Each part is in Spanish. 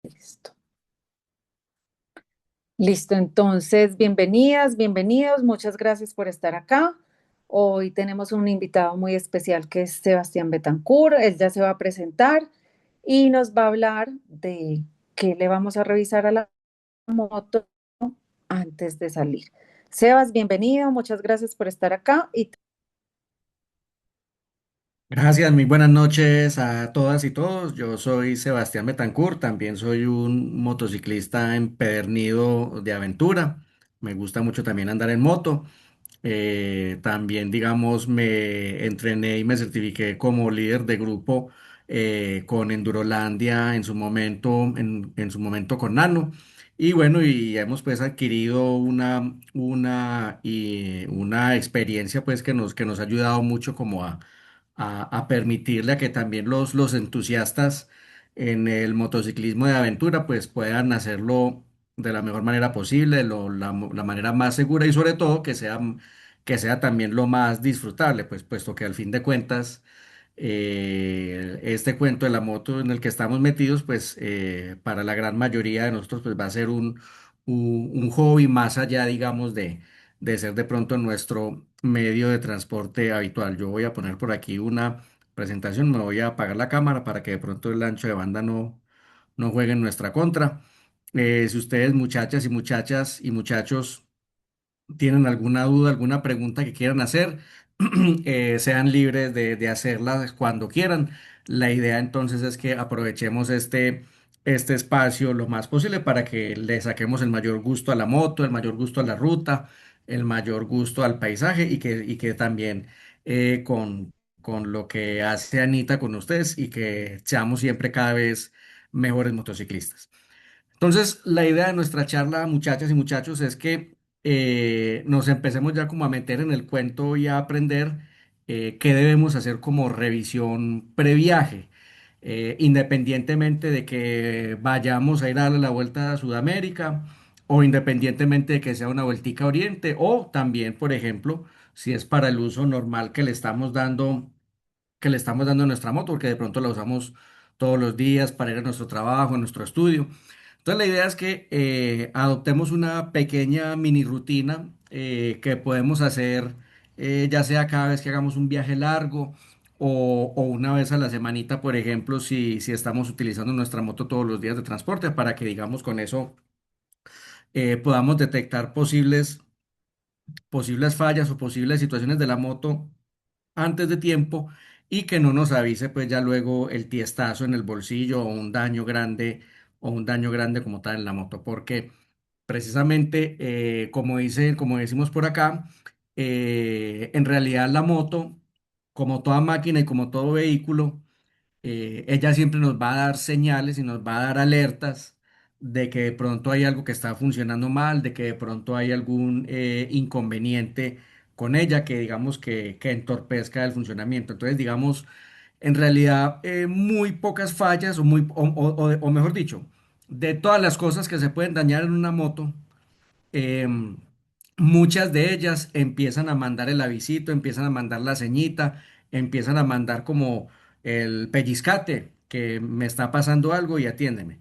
Listo. Listo, entonces, bienvenidas, bienvenidos, muchas gracias por estar acá. Hoy tenemos un invitado muy especial que es Sebastián Betancourt. Él ya se va a presentar y nos va a hablar de qué le vamos a revisar a la moto antes de salir. Sebas, bienvenido, muchas gracias por estar acá y Gracias, muy buenas noches a todas y todos. Yo soy Sebastián Betancourt, también soy un motociclista empedernido de aventura. Me gusta mucho también andar en moto. También, digamos, me entrené y me certifiqué como líder de grupo con Endurolandia en su momento, en su momento con Nano. Y bueno, y hemos pues adquirido una experiencia pues que nos ha ayudado mucho como a permitirle a que también los entusiastas en el motociclismo de aventura pues puedan hacerlo de la mejor manera posible, la manera más segura y sobre todo que sea también lo más disfrutable, pues puesto que al fin de cuentas este cuento de la moto en el que estamos metidos, pues para la gran mayoría de nosotros pues va a ser un hobby más allá, digamos, de ser de pronto nuestro medio de transporte habitual. Yo voy a poner por aquí una presentación, me voy a apagar la cámara para que de pronto el ancho de banda no juegue en nuestra contra. Si ustedes, muchachas y muchachos, tienen alguna duda, alguna pregunta que quieran hacer, sean libres de hacerlas cuando quieran. La idea entonces es que aprovechemos este espacio lo más posible para que le saquemos el mayor gusto a la moto, el mayor gusto a la ruta, el mayor gusto al paisaje y que también con lo que hace Anita con ustedes y que seamos siempre cada vez mejores motociclistas. Entonces, la idea de nuestra charla, muchachas y muchachos, es que nos empecemos ya como a meter en el cuento y a aprender qué debemos hacer como revisión previaje, independientemente de que vayamos a ir a darle la vuelta a Sudamérica o independientemente de que sea una vueltica a Oriente o también, por ejemplo, si es para el uso normal que le estamos dando a nuestra moto, porque de pronto la usamos todos los días para ir a nuestro trabajo, a nuestro estudio. Entonces la idea es que adoptemos una pequeña mini rutina que podemos hacer ya sea cada vez que hagamos un viaje largo o una vez a la semanita, por ejemplo, si estamos utilizando nuestra moto todos los días de transporte, para que digamos con eso podamos detectar posibles fallas o posibles situaciones de la moto antes de tiempo y que no nos avise pues ya luego el tiestazo en el bolsillo o un daño grande como tal en la moto, porque precisamente como decimos por acá, en realidad la moto, como toda máquina y como todo vehículo, ella siempre nos va a dar señales y nos va a dar alertas de que de pronto hay algo que está funcionando mal, de que de pronto hay algún inconveniente con ella que digamos que entorpezca el funcionamiento. Entonces, digamos, en realidad muy pocas fallas o mejor dicho, de todas las cosas que se pueden dañar en una moto, em, muchas de ellas empiezan a mandar el avisito, empiezan a mandar la ceñita, empiezan a mandar como el pellizcate, que me está pasando algo y atiéndeme.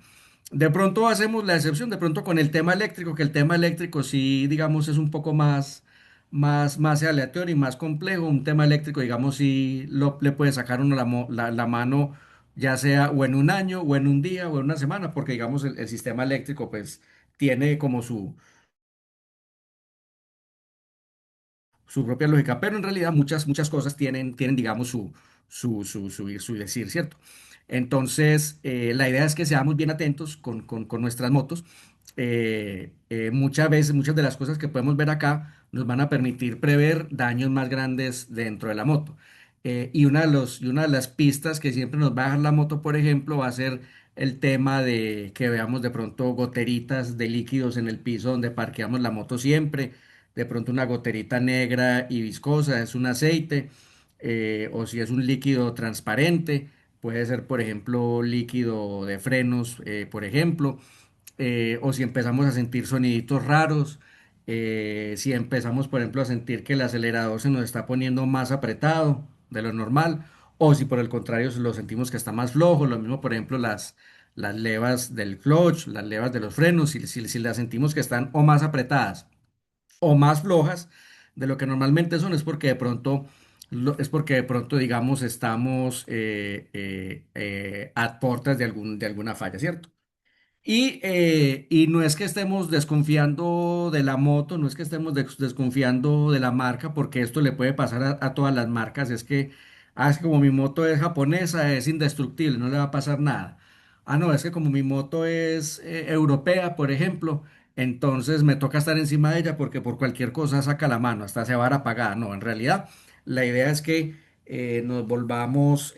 De pronto hacemos la excepción, de pronto con el tema eléctrico, que el tema eléctrico sí, digamos, es un poco más aleatorio y más complejo. Un tema eléctrico, digamos, sí le puede sacar uno la mano, ya sea o en un año, o en un día, o en una semana, porque digamos el sistema eléctrico pues tiene como su propia lógica, pero en realidad muchas cosas tienen digamos, su decir, ¿cierto? Entonces, la idea es que seamos bien atentos con nuestras motos. Muchas veces, muchas de las cosas que podemos ver acá nos van a permitir prever daños más grandes dentro de la moto. Y una de las pistas que siempre nos va a dejar la moto, por ejemplo, va a ser el tema de que veamos de pronto goteritas de líquidos en el piso donde parqueamos la moto siempre, de pronto una goterita negra y viscosa, es un aceite, o si es un líquido transparente, puede ser, por ejemplo, líquido de frenos, por ejemplo, o si empezamos a sentir soniditos raros, si empezamos, por ejemplo, a sentir que el acelerador se nos está poniendo más apretado de lo normal, o si por el contrario lo sentimos que está más flojo, lo mismo, por ejemplo, las levas del clutch, las levas de los frenos, si las sentimos que están o más apretadas o más flojas de lo que normalmente son, es porque de pronto, digamos, estamos a puertas de de alguna falla, ¿cierto? Y no es que estemos desconfiando de la moto, no es que estemos desconfiando de la marca, porque esto le puede pasar a todas las marcas. Es que como mi moto es japonesa, es indestructible, no le va a pasar nada. Ah, no, es que como mi moto es europea, por ejemplo, entonces me toca estar encima de ella porque por cualquier cosa saca la mano, hasta se va a apagar. No, en realidad la idea es que nos volvamos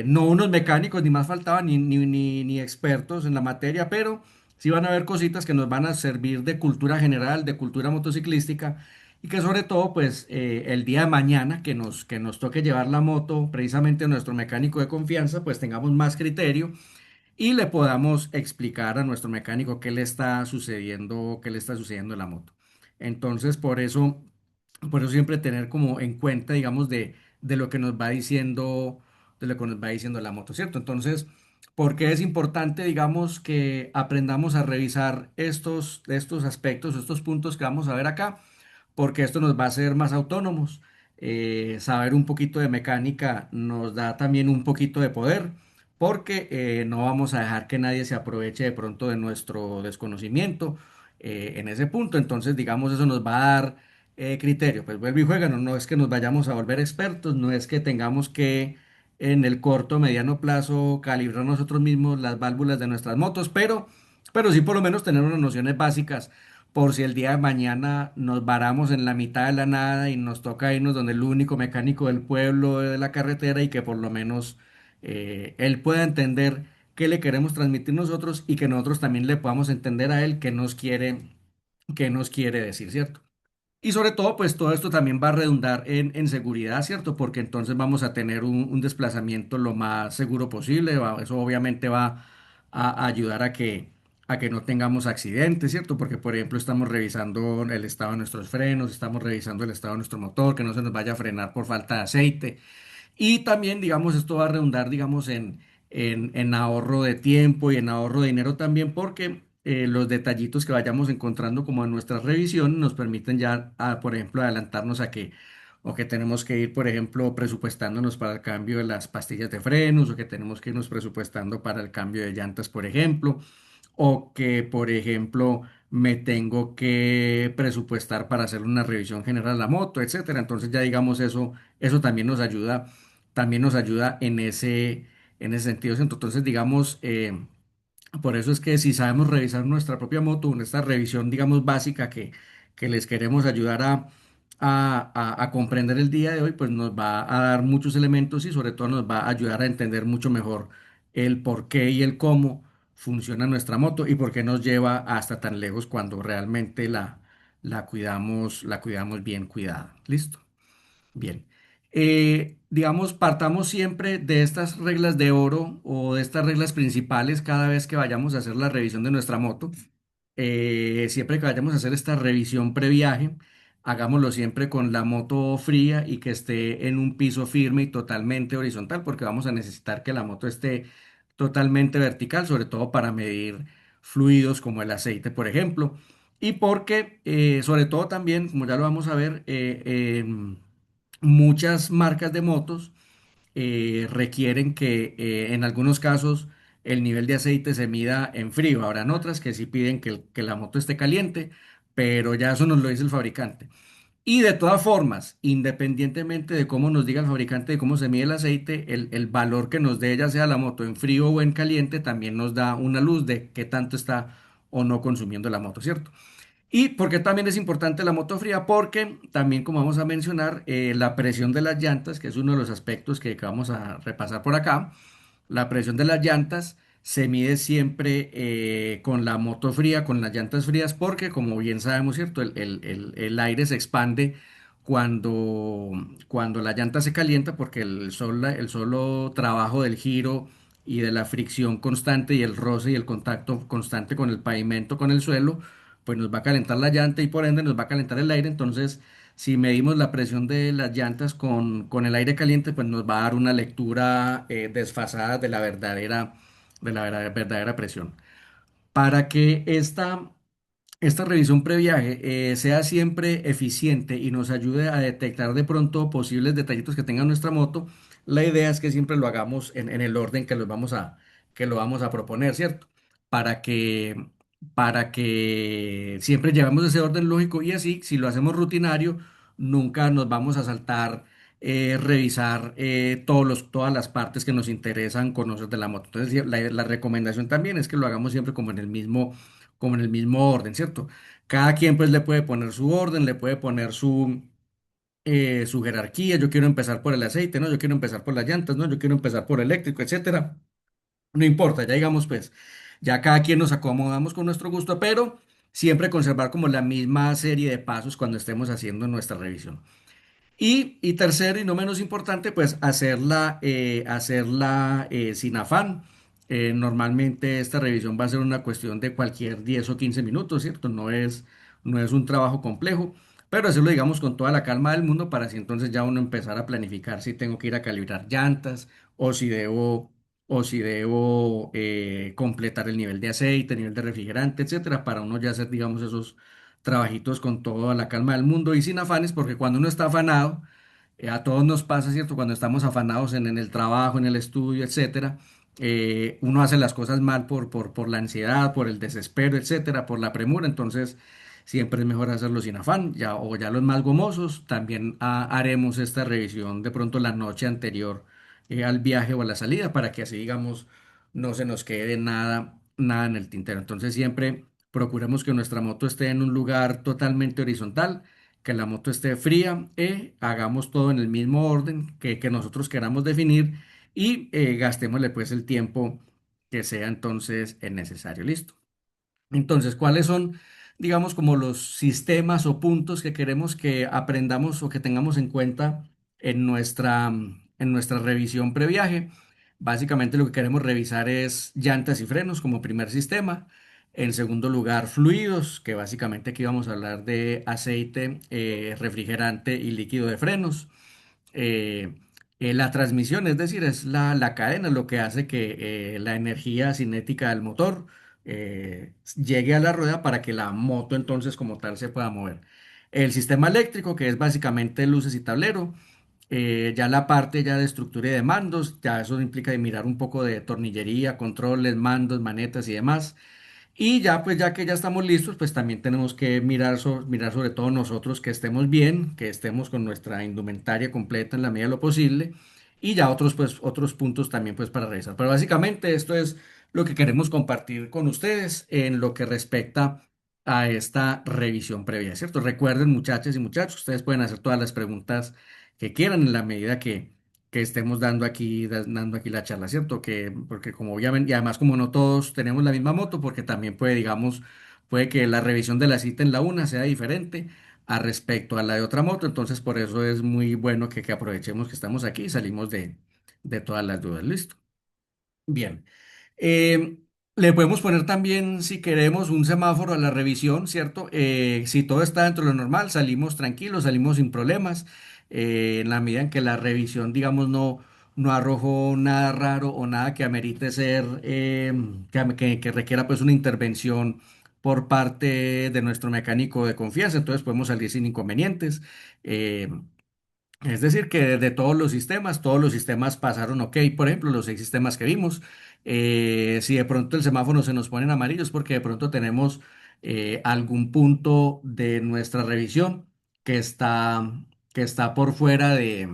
no unos mecánicos, ni más faltaba, ni expertos en la materia, pero sí van a haber cositas que nos van a servir de cultura general, de cultura motociclística, y que sobre todo, pues, el día de mañana que nos toque llevar la moto precisamente a nuestro mecánico de confianza, pues tengamos más criterio y le podamos explicar a nuestro mecánico qué le está sucediendo en la moto. Entonces, por eso siempre tener como en cuenta, digamos, de lo que nos va diciendo, de lo que nos va diciendo la moto, ¿cierto? Entonces, ¿por qué es importante, digamos, que aprendamos a revisar estos aspectos, estos puntos que vamos a ver acá? Porque esto nos va a hacer más autónomos. Saber un poquito de mecánica nos da también un poquito de poder, porque no vamos a dejar que nadie se aproveche de pronto de nuestro desconocimiento en ese punto. Entonces, digamos, eso nos va a dar criterio. Pues vuelve y juega, no es que nos vayamos a volver expertos, no es que tengamos que en el corto o mediano plazo calibrar nosotros mismos las válvulas de nuestras motos, pero sí por lo menos tener unas nociones básicas por si el día de mañana nos varamos en la mitad de la nada y nos toca irnos donde el único mecánico del pueblo de la carretera y que por lo menos él pueda entender qué le queremos transmitir nosotros y que nosotros también le podamos entender a él qué nos quiere decir, ¿cierto? Y sobre todo, pues todo esto también va a redundar en seguridad, ¿cierto? Porque entonces vamos a tener un desplazamiento lo más seguro posible. Eso obviamente va a ayudar a que no tengamos accidentes, ¿cierto? Porque, por ejemplo, estamos revisando el estado de nuestros frenos, estamos revisando el estado de nuestro motor, que no se nos vaya a frenar por falta de aceite. Y también, digamos, esto va a redundar, digamos, en ahorro de tiempo y en ahorro de dinero también, porque los detallitos que vayamos encontrando como en nuestra revisión nos permiten ya, por ejemplo, adelantarnos o que tenemos que ir, por ejemplo, presupuestándonos para el cambio de las pastillas de frenos, o que tenemos que irnos presupuestando para el cambio de llantas, por ejemplo, o que, por ejemplo, me tengo que presupuestar para hacer una revisión general a la moto, etcétera. Entonces ya digamos eso también nos ayuda en ese sentido. Entonces, digamos, por eso es que si sabemos revisar nuestra propia moto, en esta revisión, digamos, básica que les queremos ayudar a comprender el día de hoy, pues nos va a dar muchos elementos y sobre todo nos va a ayudar a entender mucho mejor el por qué y el cómo funciona nuestra moto y por qué nos lleva hasta tan lejos cuando realmente la cuidamos bien cuidada. ¿Listo? Bien. Digamos, partamos siempre de estas reglas de oro o de estas reglas principales cada vez que vayamos a hacer la revisión de nuestra moto. Siempre que vayamos a hacer esta revisión previaje, hagámoslo siempre con la moto fría y que esté en un piso firme y totalmente horizontal, porque vamos a necesitar que la moto esté totalmente vertical, sobre todo para medir fluidos como el aceite, por ejemplo. Y porque, sobre todo también, como ya lo vamos a ver, muchas marcas de motos requieren que en algunos casos el nivel de aceite se mida en frío. Habrán otras que sí piden que la moto esté caliente, pero ya eso nos lo dice el fabricante. Y de todas formas, independientemente de cómo nos diga el fabricante de cómo se mide el aceite, el valor que nos dé, ya sea la moto en frío o en caliente, también nos da una luz de qué tanto está o no consumiendo la moto, ¿cierto? Y porque también es importante la moto fría, porque también, como vamos a mencionar, la presión de las llantas, que es uno de los aspectos que vamos a repasar por acá, la presión de las llantas se mide siempre con la moto fría, con las llantas frías, porque como bien sabemos, ¿cierto? El aire se expande cuando, cuando la llanta se calienta, porque el solo trabajo del giro y de la fricción constante y el roce y el contacto constante con el pavimento, con el suelo, pues nos va a calentar la llanta y por ende nos va a calentar el aire. Entonces, si medimos la presión de las llantas con el aire caliente, pues nos va a dar una lectura desfasada de la verdadera de la verdadera presión. Para que esta revisión previaje sea siempre eficiente y nos ayude a detectar de pronto posibles detallitos que tenga nuestra moto, la idea es que siempre lo hagamos en el orden que lo vamos a proponer, ¿cierto? Para que, para que siempre llevemos ese orden lógico y así, si lo hacemos rutinario, nunca nos vamos a saltar revisar todas las partes que nos interesan conocer de la moto. Entonces, la recomendación también es que lo hagamos siempre como en el mismo orden, ¿cierto? Cada quien pues le puede poner su orden, le puede poner su jerarquía. Yo quiero empezar por el aceite, ¿no? Yo quiero empezar por las llantas, ¿no? Yo quiero empezar por eléctrico, etcétera. No importa, ya digamos pues, ya cada quien nos acomodamos con nuestro gusto, pero siempre conservar como la misma serie de pasos cuando estemos haciendo nuestra revisión. Y tercero y no menos importante, pues hacerla sin afán. Normalmente esta revisión va a ser una cuestión de cualquier 10 o 15 minutos, ¿cierto? No es un trabajo complejo, pero hacerlo, digamos, con toda la calma del mundo para así entonces ya uno empezar a planificar si tengo que ir a calibrar llantas o si debo completar el nivel de aceite, nivel de refrigerante, etcétera, para uno ya hacer, digamos, esos trabajitos con toda la calma del mundo y sin afanes, porque cuando uno está afanado, a todos nos pasa, ¿cierto? Cuando estamos afanados en el trabajo, en el estudio, etcétera, uno hace las cosas mal por la ansiedad, por el desespero, etcétera, por la premura, entonces siempre es mejor hacerlo sin afán, ya, o ya los más gomosos, también haremos esta revisión de pronto la noche anterior al viaje o a la salida, para que así, digamos, no se nos quede nada en el tintero. Entonces siempre procuremos que nuestra moto esté en un lugar totalmente horizontal, que la moto esté fría, hagamos todo en el mismo orden que nosotros queramos definir y gastémosle pues el tiempo que sea entonces necesario. Listo. Entonces, ¿cuáles son, digamos, como los sistemas o puntos que queremos que aprendamos o que tengamos en cuenta en nuestra revisión previaje? Básicamente lo que queremos revisar es llantas y frenos como primer sistema. En segundo lugar, fluidos, que básicamente aquí vamos a hablar de aceite, refrigerante y líquido de frenos. eh, la transmisión, es decir, es la cadena lo que hace que la energía cinética del motor llegue a la rueda para que la moto entonces como tal se pueda mover. El sistema eléctrico, que es básicamente luces y tablero. Ya la parte ya de estructura y de mandos, ya eso implica de mirar un poco de tornillería, controles, mandos, manetas y demás. Y ya, pues ya que ya estamos listos, pues también tenemos que mirar sobre todo nosotros que estemos bien, que estemos con nuestra indumentaria completa en la medida de lo posible. Y ya otros, pues, otros puntos también, pues, para revisar. Pero básicamente esto es lo que queremos compartir con ustedes en lo que respecta a esta revisión previa, ¿cierto? Recuerden, muchachas y muchachos, ustedes pueden hacer todas las preguntas que quieran en la medida que estemos dando aquí la charla, ¿cierto? Porque como obviamente, y además como no todos tenemos la misma moto, porque también puede, digamos, puede que la revisión de la cita en la una sea diferente a respecto a la de otra moto, entonces por eso es muy bueno que aprovechemos que estamos aquí y salimos de todas las dudas, ¿listo? Bien. Eh, Le podemos poner también, si queremos, un semáforo a la revisión, ¿cierto? Si todo está dentro de lo normal, salimos tranquilos, salimos sin problemas. En la medida en que la revisión, digamos, no arrojó nada raro o nada que amerite ser, que requiera pues una intervención por parte de nuestro mecánico de confianza, entonces podemos salir sin inconvenientes. Eh, es decir, que de todos los sistemas pasaron ok. Por ejemplo, los 6 sistemas que vimos. Si de pronto el semáforo se nos pone en amarillo es porque de pronto tenemos algún punto de nuestra revisión que está, que está por fuera de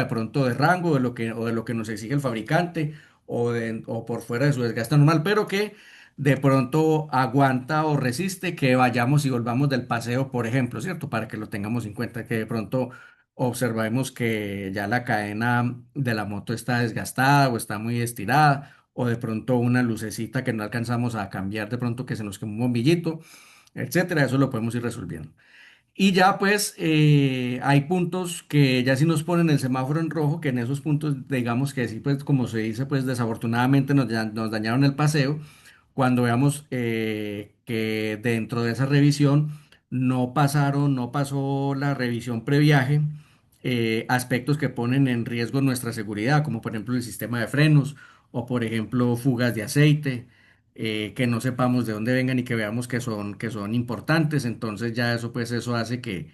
pronto de rango o de lo que nos exige el fabricante o por fuera de su desgaste normal, pero que de pronto aguanta o resiste que vayamos y volvamos del paseo, por ejemplo, ¿cierto? Para que lo tengamos en cuenta, que de pronto observamos que ya la cadena de la moto está desgastada o está muy estirada, o de pronto una lucecita que no alcanzamos a cambiar, de pronto que se nos quemó un bombillito, etcétera, eso lo podemos ir resolviendo. Y ya pues hay puntos que ya si nos ponen el semáforo en rojo, que en esos puntos digamos que sí, pues como se dice, pues desafortunadamente nos dañaron el paseo. Cuando veamos que dentro de esa revisión no pasó la revisión previaje, aspectos que ponen en riesgo nuestra seguridad, como por ejemplo el sistema de frenos o por ejemplo fugas de aceite, que no sepamos de dónde vengan y que veamos que son importantes, entonces ya eso pues eso hace que,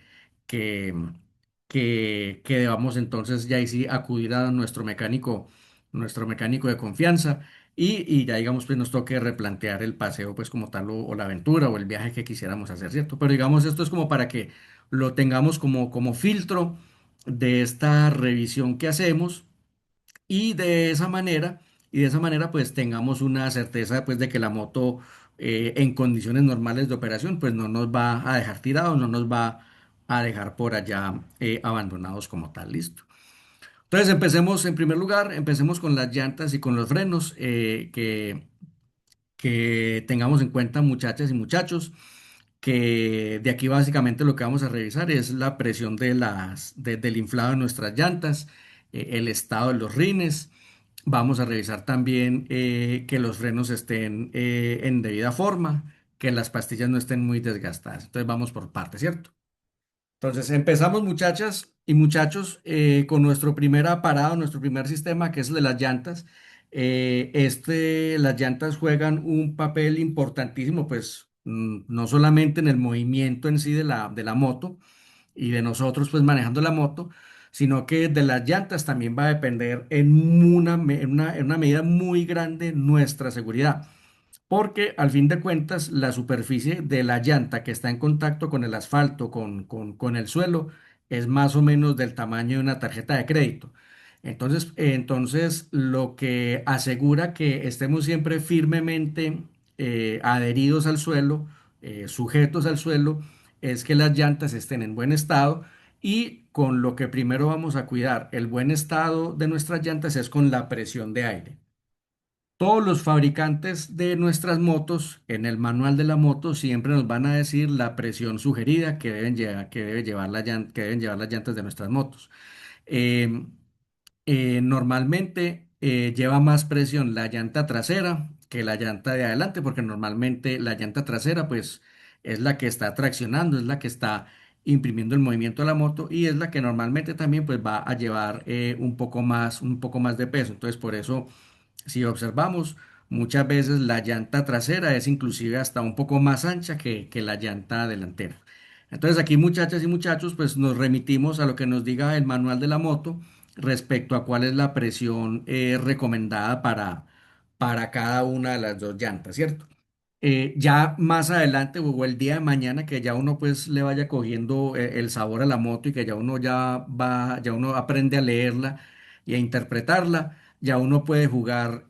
que debamos entonces ya ahí sí acudir a nuestro mecánico de confianza y ya digamos pues nos toque replantear el paseo pues como tal o la aventura o el viaje que quisiéramos hacer, ¿cierto? Pero digamos esto es como para que lo tengamos como filtro de esta revisión que hacemos y de esa manera pues tengamos una certeza pues de que la moto en condiciones normales de operación pues no nos va a dejar tirados, no nos va a dejar por allá abandonados como tal, listo. Entonces empecemos en primer lugar, empecemos con las llantas y con los frenos, que tengamos en cuenta muchachas y muchachos que de aquí básicamente lo que vamos a revisar es la presión del inflado de nuestras llantas, el estado de los rines. Vamos a revisar también que los frenos estén en debida forma, que las pastillas no estén muy desgastadas. Entonces vamos por partes, ¿cierto? Entonces empezamos muchachas y muchachos con nuestro primer aparado, nuestro primer sistema que es el de las llantas. Las llantas juegan un papel importantísimo, pues no solamente en el movimiento en sí de de la moto y de nosotros pues manejando la moto, sino que de las llantas también va a depender en una medida muy grande nuestra seguridad. Porque al fin de cuentas, la superficie de la llanta que está en contacto con el asfalto, con el suelo, es más o menos del tamaño de una tarjeta de crédito. Entonces, lo que asegura que estemos siempre firmemente adheridos al suelo, sujetos al suelo, es que las llantas estén en buen estado y con lo que primero vamos a cuidar el buen estado de nuestras llantas es con la presión de aire. Todos los fabricantes de nuestras motos, en el manual de la moto, siempre nos van a decir la presión sugerida que debe llevar que deben llevar las llantas de nuestras motos. Eh, Normalmente lleva más presión la llanta trasera que la llanta de adelante, porque normalmente la llanta trasera, pues, es la que está traccionando, es la que está imprimiendo el movimiento de la moto y es la que normalmente también, pues, va a llevar un poco más de peso. Entonces, por eso si observamos, muchas veces la llanta trasera es inclusive hasta un poco más ancha que la llanta delantera. Entonces aquí muchachas y muchachos, pues nos remitimos a lo que nos diga el manual de la moto respecto a cuál es la presión recomendada para cada una de las dos llantas, ¿cierto? Ya más adelante o el día de mañana que ya uno pues le vaya cogiendo el sabor a la moto y que ya uno aprende a leerla y a interpretarla, ya uno puede jugar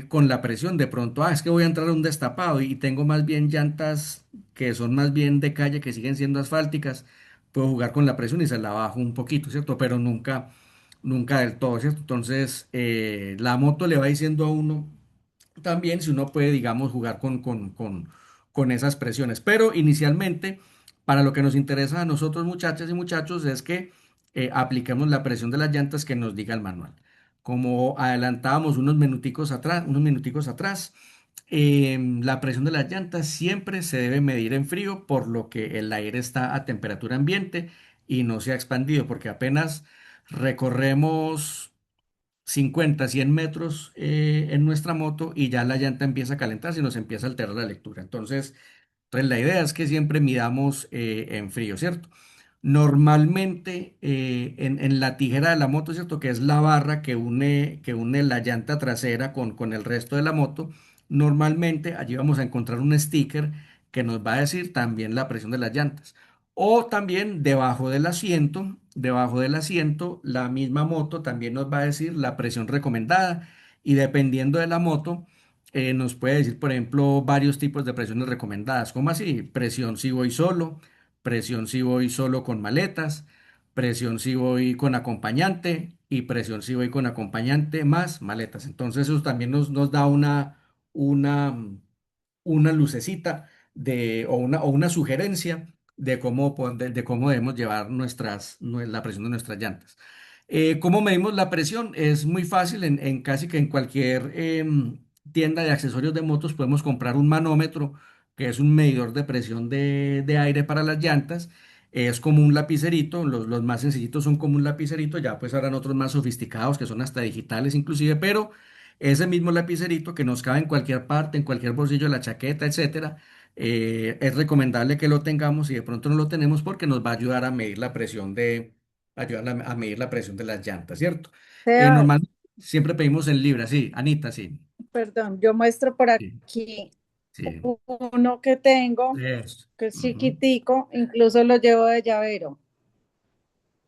con la presión de pronto, es que voy a entrar a un destapado y tengo más bien llantas que son más bien de calle que siguen siendo asfálticas, puedo jugar con la presión y se la bajo un poquito, ¿cierto? Pero nunca del todo, ¿cierto? Entonces la moto le va diciendo a uno también si uno puede, digamos, jugar con esas presiones. Pero inicialmente, para lo que nos interesa a nosotros, muchachas y muchachos, es que apliquemos la presión de las llantas que nos diga el manual. Como adelantábamos unos minuticos atrás, la presión de las llantas siempre se debe medir en frío, por lo que el aire está a temperatura ambiente y no se ha expandido, porque apenas recorremos 50, 100 metros en nuestra moto y ya la llanta empieza a calentarse y nos empieza a alterar la lectura. Entonces la idea es que siempre midamos en frío, ¿cierto? Normalmente en la tijera de la moto, ¿cierto? Que es la barra que une la llanta trasera con el resto de la moto. Normalmente allí vamos a encontrar un sticker que nos va a decir también la presión de las llantas. O también debajo del asiento, la misma moto también nos va a decir la presión recomendada. Y dependiendo de la moto, nos puede decir, por ejemplo, varios tipos de presiones recomendadas. ¿Cómo así? Presión si voy solo, presión si voy solo con maletas, presión si voy con acompañante y presión si voy con acompañante más maletas. Entonces eso también nos da una, una lucecita o una sugerencia de cómo debemos llevar la presión de nuestras llantas. ¿Cómo medimos la presión? Es muy fácil, en casi que en cualquier tienda de accesorios de motos podemos comprar un manómetro, que es un medidor de presión de aire para las llantas. Es como un lapicerito, los más sencillitos son como un lapicerito, ya pues habrán otros más sofisticados que son hasta digitales inclusive, pero ese mismo lapicerito que nos cabe en cualquier parte, en cualquier bolsillo de la chaqueta, etcétera, es recomendable que lo tengamos y de pronto no lo tenemos porque nos va a ayudar a medir la presión a medir la presión de las llantas, ¿cierto? Sebas, Normalmente siempre pedimos en libras, sí, Anita, sí. perdón, yo muestro por Sí, aquí sí, uno que tengo, es, que es ujú, chiquitico, incluso lo llevo de llavero.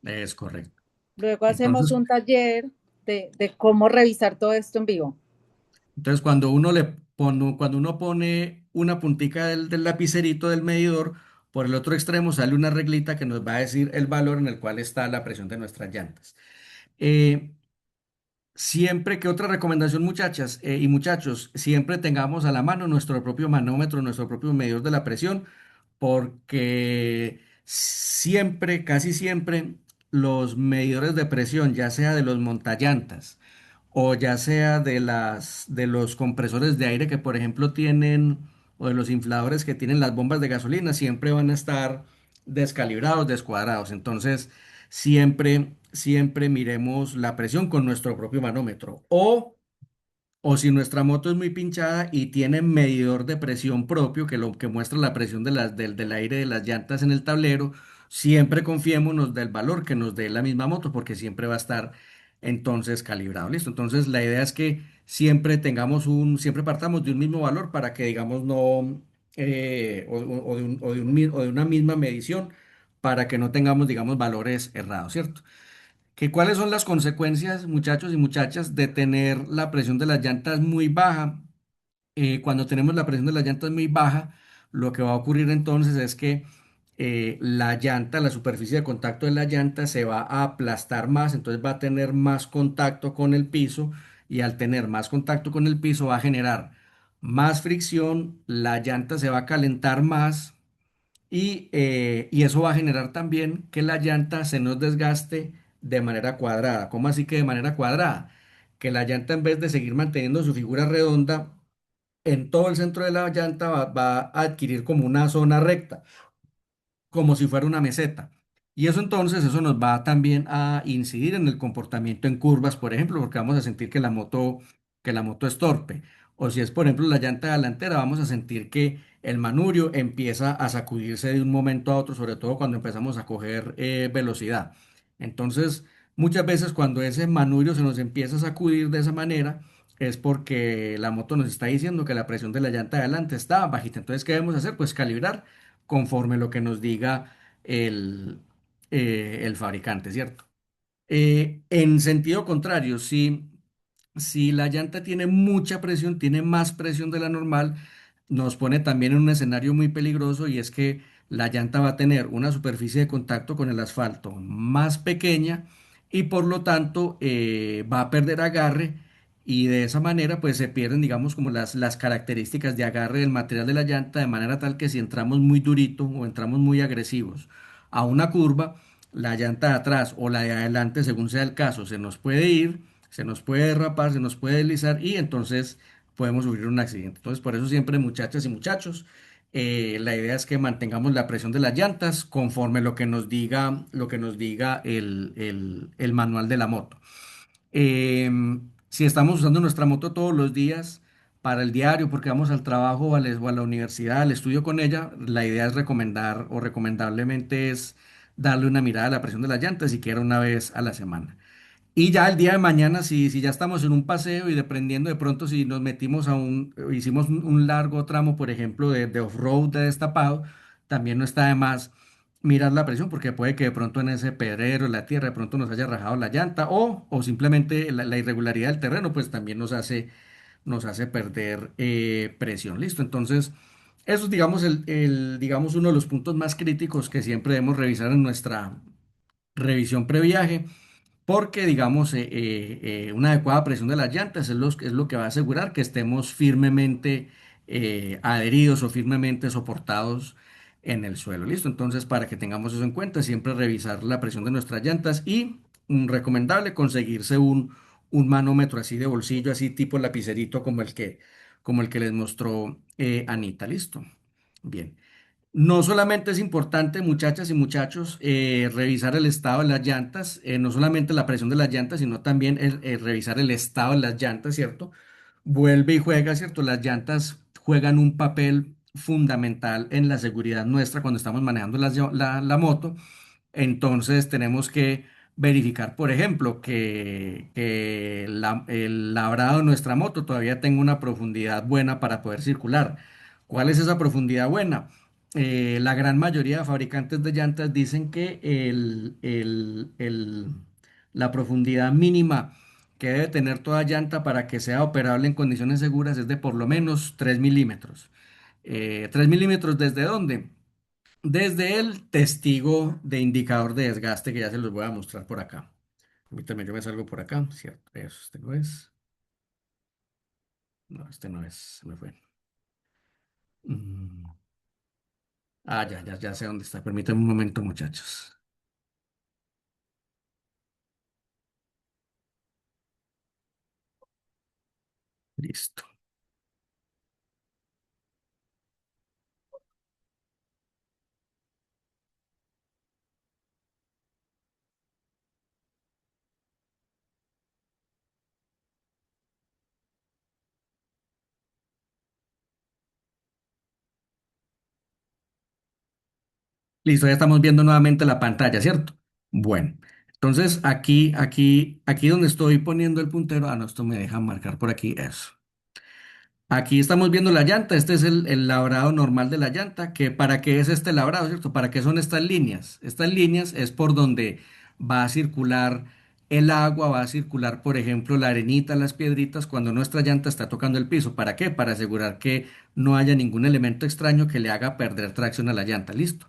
es correcto. Luego hacemos Entonces, un taller de cómo revisar todo esto en vivo. entonces, cuando uno pone una puntica del lapicerito del medidor, por el otro extremo sale una reglita que nos va a decir el valor en el cual está la presión de nuestras llantas. Eh, Siempre que otra recomendación, muchachas y muchachos, siempre tengamos a la mano nuestro propio manómetro, nuestro propio medidor de la presión, porque siempre, casi siempre, los medidores de presión, ya sea de los montallantas o ya sea de los compresores de aire que, por ejemplo, tienen, o de los infladores que tienen las bombas de gasolina, siempre van a estar descalibrados, descuadrados. Entonces, siempre miremos la presión con nuestro propio manómetro. O si nuestra moto es muy pinchada y tiene medidor de presión propio, que lo que muestra la presión del aire de las llantas en el tablero, siempre confiémonos del valor que nos dé la misma moto, porque siempre va a estar entonces calibrado. ¿Listo? Entonces la idea es que siempre partamos de un mismo valor para que digamos no, o de una misma medición, para que no tengamos, digamos, valores errados, ¿cierto? ¿Cuáles son las consecuencias, muchachos y muchachas, de tener la presión de las llantas muy baja? Cuando tenemos la presión de las llantas muy baja, lo que va a ocurrir entonces es que la superficie de contacto de la llanta se va a aplastar más, entonces va a tener más contacto con el piso y al tener más contacto con el piso va a generar más fricción, la llanta se va a calentar más y eso va a generar también que la llanta se nos desgaste de manera cuadrada. ¿Cómo así que de manera cuadrada? Que la llanta en vez de seguir manteniendo su figura redonda, en todo el centro de la llanta va a adquirir como una zona recta como si fuera una meseta. Y eso entonces, eso nos va también a incidir en el comportamiento en curvas, por ejemplo, porque vamos a sentir que la moto es torpe. O si es, por ejemplo, la llanta delantera, vamos a sentir que el manubrio empieza a sacudirse de un momento a otro, sobre todo cuando empezamos a coger velocidad. Entonces, muchas veces cuando ese manubrio se nos empieza a sacudir de esa manera, es porque la moto nos está diciendo que la presión de la llanta de adelante está bajita. Entonces, ¿qué debemos hacer? Pues calibrar conforme lo que nos diga el, el fabricante, ¿cierto? En sentido contrario, si la llanta tiene mucha presión, tiene más presión de la normal, nos pone también en un escenario muy peligroso y es que la llanta va a tener una superficie de contacto con el asfalto más pequeña y por lo tanto va a perder agarre y de esa manera pues se pierden digamos como las características de agarre del material de la llanta de manera tal que si entramos muy durito o entramos muy agresivos a una curva, la llanta de atrás o la de adelante según sea el caso se nos puede ir, se nos puede derrapar, se nos puede deslizar y entonces podemos sufrir un accidente. Entonces, por eso siempre, muchachas y muchachos, la idea es que mantengamos la presión de las llantas conforme lo que nos diga el manual de la moto. Si estamos usando nuestra moto todos los días para el diario, porque vamos al trabajo o a la universidad, al estudio con ella, la idea es recomendar o recomendablemente es darle una mirada a la presión de las llantas siquiera una vez a la semana. Y ya el día de mañana, si ya estamos en un paseo y dependiendo de pronto si nos metimos hicimos un largo tramo, por ejemplo, de off-road de destapado, también no está de más mirar la presión porque puede que de pronto en ese pedrero, en la tierra, de pronto nos haya rajado la llanta o simplemente la irregularidad del terreno, pues también nos hace perder presión. Listo, entonces, eso es, digamos, digamos, uno de los puntos más críticos que siempre debemos revisar en nuestra revisión previaje. Porque, digamos, una adecuada presión de las llantas es lo que va a asegurar que estemos firmemente adheridos o firmemente soportados en el suelo. ¿Listo? Entonces, para que tengamos eso en cuenta, siempre revisar la presión de nuestras llantas y recomendable conseguirse un manómetro así de bolsillo, así tipo lapicerito como el que les mostró Anita. ¿Listo? Bien. No solamente es importante, muchachas y muchachos, revisar el estado de las llantas, no solamente la presión de las llantas, sino también revisar el estado de las llantas, ¿cierto? Vuelve y juega, ¿cierto? Las llantas juegan un papel fundamental en la seguridad nuestra cuando estamos manejando la moto. Entonces tenemos que verificar, por ejemplo, que el labrado de nuestra moto todavía tenga una profundidad buena para poder circular. ¿Cuál es esa profundidad buena? La gran mayoría de fabricantes de llantas dicen que la profundidad mínima que debe tener toda llanta para que sea operable en condiciones seguras es de por lo menos 3 milímetros. ¿3 milímetros desde dónde? Desde el testigo de indicador de desgaste que ya se los voy a mostrar por acá. Permítame, yo me salgo por acá, ¿cierto? Eso, este no es. No, este no es. Se me fue. Mm. Ya sé dónde está. Permítame un momento, muchachos. Listo. Listo, ya estamos viendo nuevamente la pantalla, ¿cierto? Bueno, entonces aquí donde estoy poniendo el puntero, no, esto me deja marcar por aquí, eso. Aquí estamos viendo la llanta, este es el labrado normal de la llanta, que ¿para qué es este labrado, cierto? ¿Para qué son estas líneas? Estas líneas es por donde va a circular el agua, va a circular, por ejemplo, la arenita, las piedritas, cuando nuestra llanta está tocando el piso. ¿Para qué? Para asegurar que no haya ningún elemento extraño que le haga perder tracción a la llanta. Listo.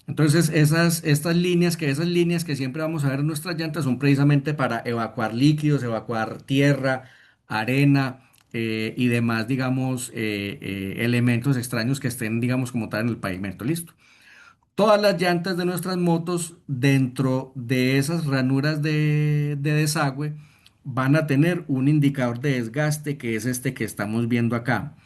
Entonces, esas líneas que siempre vamos a ver en nuestras llantas son precisamente para evacuar líquidos, evacuar tierra, arena y demás, digamos, elementos extraños que estén, digamos, como tal en el pavimento. Listo. Todas las llantas de nuestras motos, dentro de esas ranuras de desagüe, van a tener un indicador de desgaste que es este que estamos viendo acá.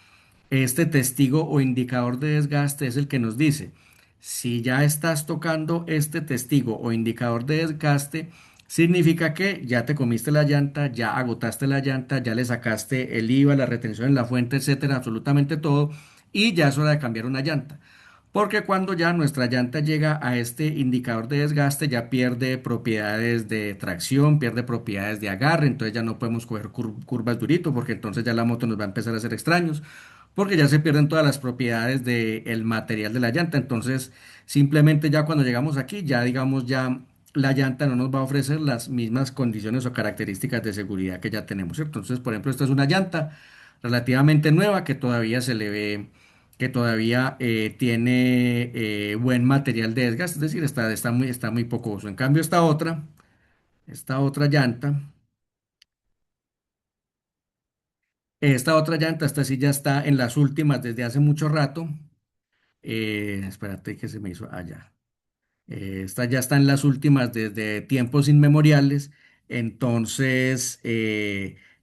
Este testigo o indicador de desgaste es el que nos dice, si ya estás tocando este testigo o indicador de desgaste, significa que ya te comiste la llanta, ya agotaste la llanta, ya le sacaste el IVA, la retención en la fuente, etcétera, absolutamente todo, y ya es hora de cambiar una llanta. Porque cuando ya nuestra llanta llega a este indicador de desgaste, ya pierde propiedades de tracción, pierde propiedades de agarre, entonces ya no podemos coger curvas durito, porque entonces ya la moto nos va a empezar a hacer extraños, porque ya se pierden todas las propiedades del material de la llanta. Entonces, simplemente ya cuando llegamos aquí, ya digamos, ya la llanta no nos va a ofrecer las mismas condiciones o características de seguridad que ya tenemos, ¿cierto? Entonces, por ejemplo, esta es una llanta relativamente nueva que todavía se le ve que todavía tiene buen material de desgaste, es decir, está muy poco uso. En cambio, esta otra llanta, esta sí ya está en las últimas desde hace mucho rato. Espérate que se me hizo allá. Esta ya está en las últimas desde tiempos inmemoriales. Entonces,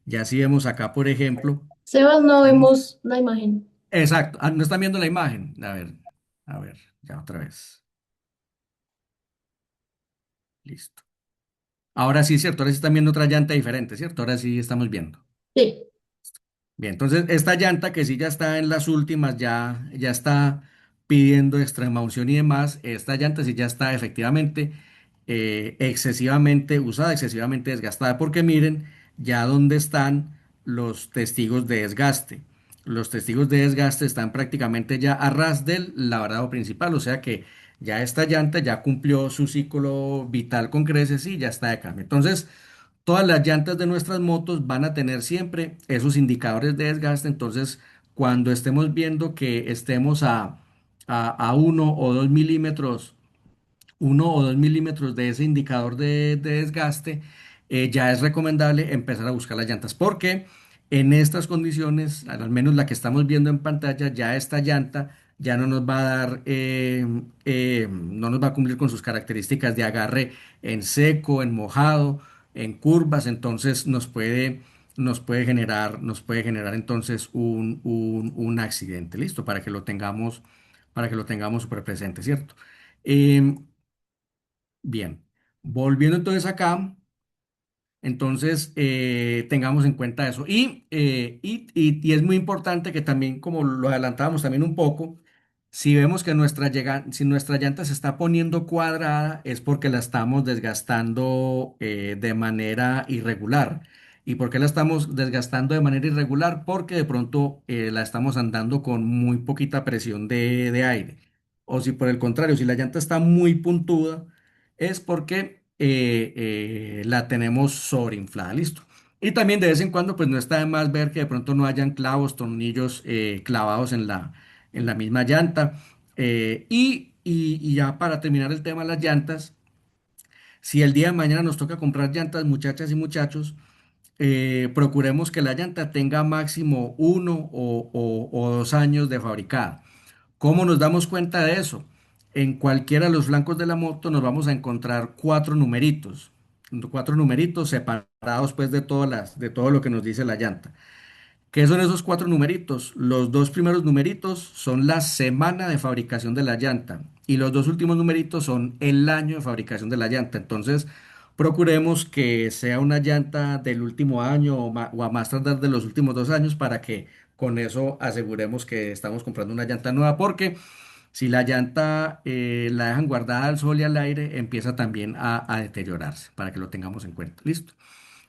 ya si vemos acá, por ejemplo, Sebas, no estamos- vemos la imagen. exacto, no están viendo la imagen. A ver, ya otra vez. Listo. Ahora sí, cierto, ahora sí están viendo otra llanta diferente, ¿cierto? Ahora sí estamos viendo. Sí. Bien, entonces esta llanta que sí ya está en las últimas, ya está pidiendo extrema unción y demás, esta llanta sí ya está efectivamente excesivamente usada, excesivamente desgastada, porque miren ya dónde están los testigos de desgaste. Los testigos de desgaste están prácticamente ya a ras del labrado principal, o sea que ya esta llanta ya cumplió su ciclo vital con creces y ya está de cambio. Entonces, todas las llantas de nuestras motos van a tener siempre esos indicadores de desgaste. Entonces, cuando estemos viendo que estemos a 1 o 2 milímetros de ese indicador de desgaste, ya es recomendable empezar a buscar las llantas. Porque en estas condiciones, al menos la que estamos viendo en pantalla, ya esta llanta ya no nos va a dar, no nos va a cumplir con sus características de agarre en seco, en mojado, en curvas, entonces nos puede generar entonces un accidente. Listo, para que lo tengamos para que lo tengamos súper presente, ¿cierto? Em, bien, volviendo entonces acá. Entonces, tengamos en cuenta eso. Y es muy importante que también, como lo adelantábamos también un poco, si vemos que si nuestra llanta se está poniendo cuadrada, es porque la estamos desgastando de manera irregular. ¿Y por qué la estamos desgastando de manera irregular? Porque de pronto la estamos andando con muy poquita presión de aire. O si por el contrario, si la llanta está muy puntuda, es porque la tenemos sobreinflada, listo. Y también de vez en cuando, pues no está de más ver que de pronto no hayan clavos, tornillos clavados en la misma llanta. Y ya para terminar el tema de las llantas, si el día de mañana nos toca comprar llantas, muchachas y muchachos, procuremos que la llanta tenga máximo 1 o 2 años de fabricada. ¿Cómo nos damos cuenta de eso? En cualquiera de los flancos de la moto nos vamos a encontrar cuatro numeritos separados pues de todo lo que nos dice la llanta. ¿Qué son esos cuatro numeritos? Los dos primeros numeritos son la semana de fabricación de la llanta y los dos últimos numeritos son el año de fabricación de la llanta. Entonces, procuremos que sea una llanta del último año o a más tardar de los últimos 2 años para que con eso aseguremos que estamos comprando una llanta nueva porque si la llanta la dejan guardada al sol y al aire, empieza también a deteriorarse, para que lo tengamos en cuenta. ¿Listo?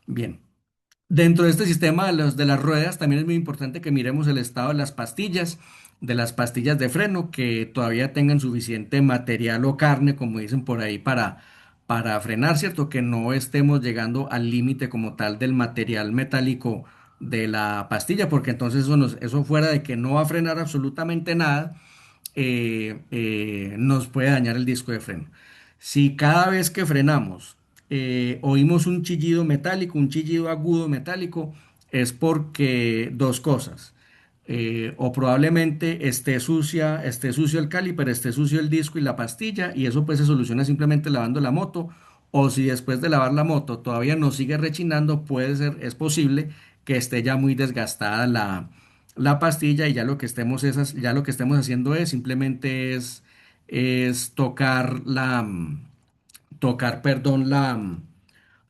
Bien. Dentro de este sistema de las ruedas, también es muy importante que miremos el estado de las pastillas de freno, que todavía tengan suficiente material o carne, como dicen por ahí, para frenar, ¿cierto? Que no estemos llegando al límite como tal del material metálico de la pastilla, porque entonces eso fuera de que no va a frenar absolutamente nada, nos puede dañar el disco de freno. Si cada vez que frenamos oímos un chillido metálico, un chillido agudo metálico, es porque dos cosas. O probablemente esté sucio el caliper, esté sucio el disco y la pastilla, y eso pues se soluciona simplemente lavando la moto. O si después de lavar la moto todavía nos sigue rechinando, es posible que esté ya muy desgastada la pastilla y ya lo que estemos haciendo es simplemente es perdón,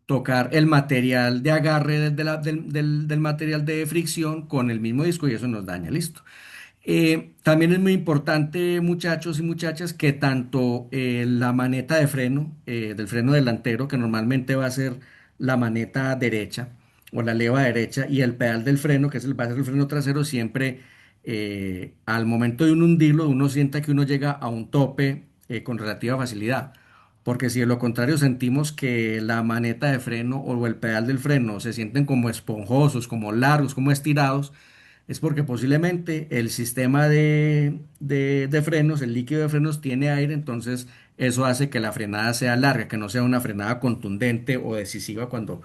tocar el material de agarre del material de fricción con el mismo disco y eso nos daña, listo. También es muy importante, muchachos y muchachas, que tanto la maneta de freno, del freno delantero, que normalmente va a ser la maneta derecha o la leva derecha, y el pedal del freno, va a ser el freno trasero, siempre al momento de uno hundirlo, uno sienta que uno llega a un tope con relativa facilidad. Porque si de lo contrario sentimos que la maneta de freno o el pedal del freno se sienten como esponjosos, como largos, como estirados, es porque posiblemente el sistema de frenos, el líquido de frenos tiene aire, entonces eso hace que la frenada sea larga, que no sea una frenada contundente o decisiva cuando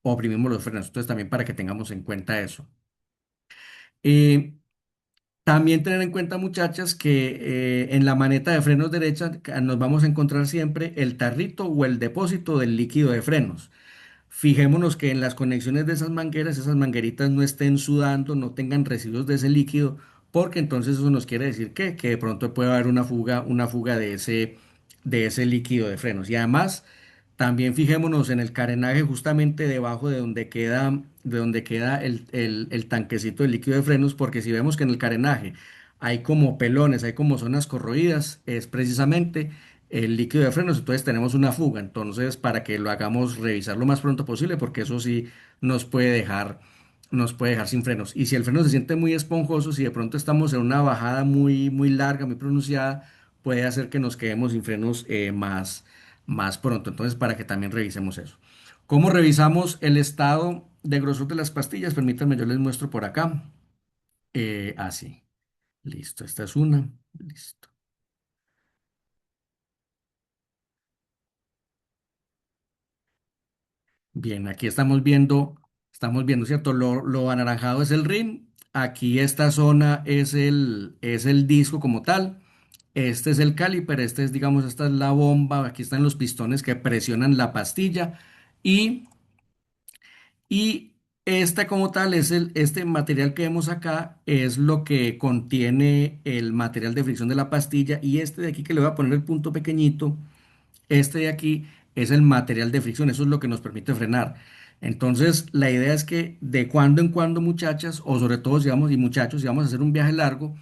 oprimimos los frenos. Entonces también para que tengamos en cuenta eso. Eh, También tener en cuenta, muchachas, que en la maneta de frenos derecha nos vamos a encontrar siempre el tarrito o el depósito del líquido de frenos. Fijémonos que en las conexiones de esas mangueritas no estén sudando, no tengan residuos de ese líquido, porque entonces eso nos quiere decir que de pronto puede haber una fuga de ese líquido de frenos. Y además, también fijémonos en el carenaje justamente debajo de donde queda el tanquecito de líquido de frenos, porque si vemos que en el carenaje hay como pelones, hay como zonas corroídas, es precisamente el líquido de frenos, entonces tenemos una fuga. Entonces, para que lo hagamos revisar lo más pronto posible, porque eso sí nos puede dejar, nos puede dejar sin frenos. Y si el freno se siente muy esponjoso, si de pronto estamos en una bajada muy, muy larga, muy pronunciada, puede hacer que nos quedemos sin frenos más pronto. Entonces, para que también revisemos eso. ¿Cómo revisamos el estado de grosor de las pastillas? Permítanme, yo les muestro por acá. Así. Listo, esta es una. Listo. Bien, aquí estamos viendo, ¿cierto? Lo anaranjado es el rin, aquí esta zona es el disco como tal, este es el caliper, este es, digamos, esta es la bomba, aquí están los pistones que presionan la pastilla y Esta como tal es este material que vemos acá es lo que contiene el material de fricción de la pastilla y este de aquí que le voy a poner el punto pequeñito, este de aquí es el material de fricción, eso es lo que nos permite frenar. Entonces, la idea es que de cuando en cuando, muchachas, o sobre todo si vamos y muchachos, si vamos a hacer un viaje largo,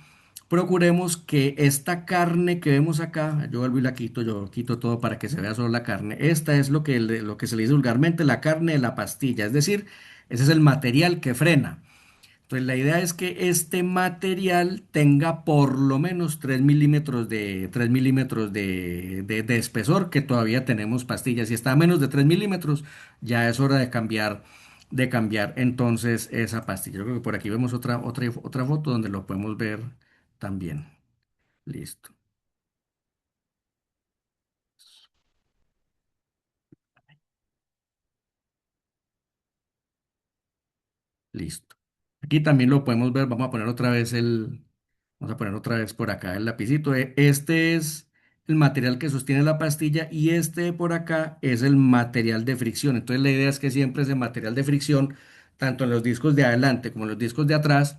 procuremos que esta carne que vemos acá, yo vuelvo y la quito, yo quito todo para que se vea solo la carne. Esta es lo que se le dice vulgarmente la carne de la pastilla, es decir, ese es el material que frena. Entonces, la idea es que este material tenga por lo menos 3 milímetros de espesor, que todavía tenemos pastillas. Si está a menos de 3 milímetros, ya es hora de cambiar entonces esa pastilla. Yo creo que por aquí vemos otra foto donde lo podemos ver también. Listo, listo. Aquí también lo podemos ver. Vamos a poner otra vez por acá el lapicito. Este es el material que sostiene la pastilla y este de por acá es el material de fricción. Entonces la idea es que siempre ese material de fricción, tanto en los discos de adelante como en los discos de atrás,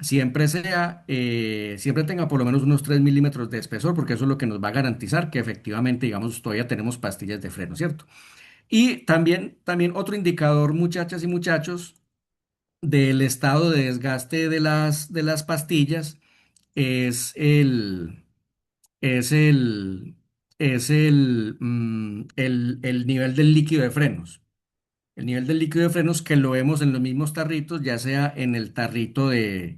siempre tenga por lo menos unos 3 milímetros de espesor, porque eso es lo que nos va a garantizar que efectivamente, digamos, todavía tenemos pastillas de freno, ¿cierto? Y también otro indicador, muchachas y muchachos, del estado de desgaste de las pastillas es es el, el nivel del líquido de frenos. El nivel del líquido de frenos que lo vemos en los mismos tarritos, ya sea en el tarrito de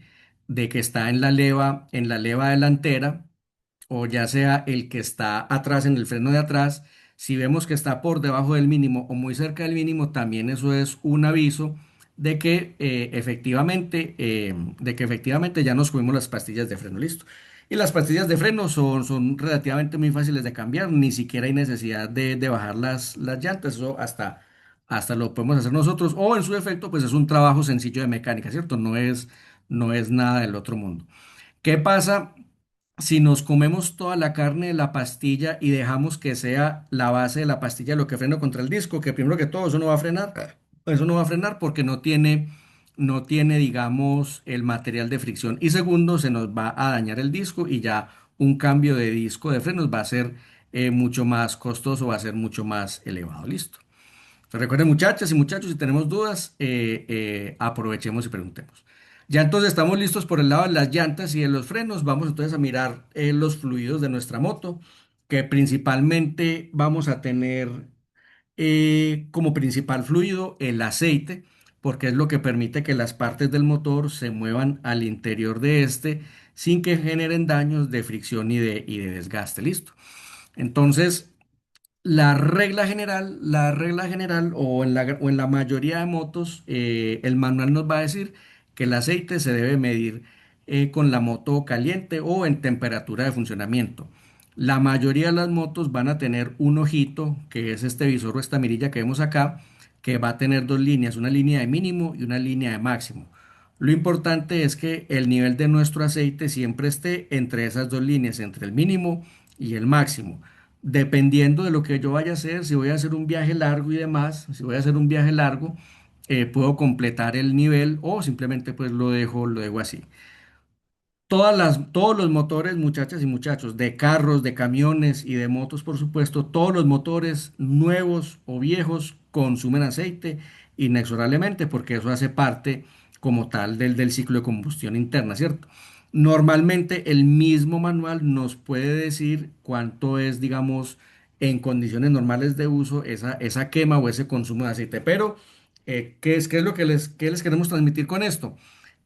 que está en la leva delantera, o ya sea el que está atrás en el freno de atrás. Si vemos que está por debajo del mínimo o muy cerca del mínimo, también eso es un aviso de que efectivamente ya nos comimos las pastillas de freno, listo. Y las pastillas de freno son relativamente muy fáciles de cambiar, ni siquiera hay necesidad de bajar las llantas, eso hasta lo podemos hacer nosotros, o en su defecto, pues es un trabajo sencillo de mecánica, ¿cierto? No es nada del otro mundo. ¿Qué pasa si nos comemos toda la carne de la pastilla y dejamos que sea la base de la pastilla lo que frena contra el disco? Que primero que todo, eso no va a frenar. Eso no va a frenar porque no tiene, digamos, el material de fricción. Y segundo, se nos va a dañar el disco y ya un cambio de disco de frenos va a ser mucho más costoso, va a ser mucho más elevado. Listo. Entonces, recuerden, muchachas y muchachos, si tenemos dudas, aprovechemos y preguntemos. Ya entonces estamos listos por el lado de las llantas y de los frenos. Vamos entonces a mirar los fluidos de nuestra moto, que principalmente vamos a tener como principal fluido el aceite, porque es lo que permite que las partes del motor se muevan al interior de este sin que generen daños de fricción y de desgaste. Listo. Entonces, la regla general o en la mayoría de motos, el manual nos va a decir que el aceite se debe medir con la moto caliente o en temperatura de funcionamiento. La mayoría de las motos van a tener un ojito, que es este visor o esta mirilla que vemos acá, que va a tener dos líneas, una línea de mínimo y una línea de máximo. Lo importante es que el nivel de nuestro aceite siempre esté entre esas dos líneas, entre el mínimo y el máximo. Dependiendo de lo que yo vaya a hacer, si voy a hacer un viaje largo y demás, si voy a hacer un viaje largo, puedo completar el nivel o simplemente pues lo dejo así. Todos los motores, muchachas y muchachos, de carros, de camiones y de motos, por supuesto, todos los motores nuevos o viejos consumen aceite inexorablemente porque eso hace parte como tal del ciclo de combustión interna, ¿cierto? Normalmente el mismo manual nos puede decir cuánto es, digamos, en condiciones normales de uso esa quema o ese consumo de aceite. Pero, qué es lo que qué les queremos transmitir con esto?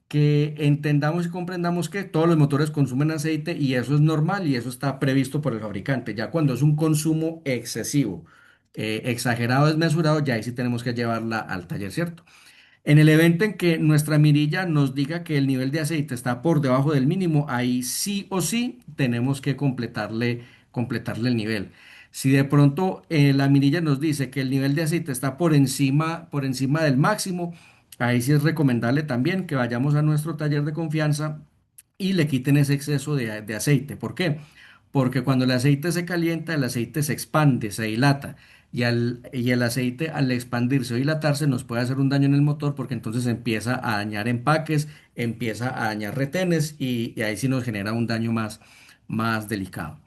Que entendamos y comprendamos que todos los motores consumen aceite y eso es normal y eso está previsto por el fabricante. Ya cuando es un consumo excesivo, exagerado, desmesurado, ya ahí sí tenemos que llevarla al taller, ¿cierto? En el evento en que nuestra mirilla nos diga que el nivel de aceite está por debajo del mínimo, ahí sí o sí tenemos que completarle el nivel. Si de pronto la mirilla nos dice que el nivel de aceite está por encima del máximo, ahí sí es recomendable también que vayamos a nuestro taller de confianza y le quiten ese exceso de aceite. ¿Por qué? Porque cuando el aceite se calienta, el aceite se expande, se dilata. y el aceite al expandirse o dilatarse nos puede hacer un daño en el motor porque entonces empieza a dañar empaques, empieza a dañar retenes y ahí sí nos genera un daño más delicado.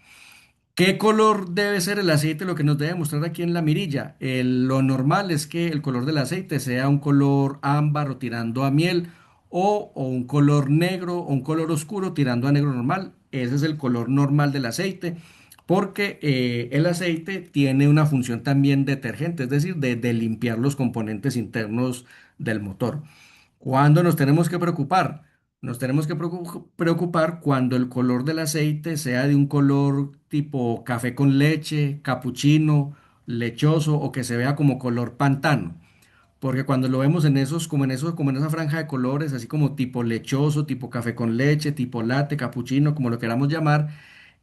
¿Qué color debe ser el aceite? Lo que nos debe mostrar aquí en la mirilla. Lo normal es que el color del aceite sea un color ámbar o tirando a miel o un color negro o un color oscuro tirando a negro normal. Ese es el color normal del aceite porque el aceite tiene una función también detergente, es decir, de limpiar los componentes internos del motor. ¿Cuándo nos tenemos que preocupar? Nos tenemos que preocupar cuando el color del aceite sea de un color tipo café con leche, capuchino, lechoso o que se vea como color pantano. Porque cuando lo vemos en esos, como en esa franja de colores, así como tipo lechoso, tipo café con leche, tipo latte, capuchino, como lo queramos llamar,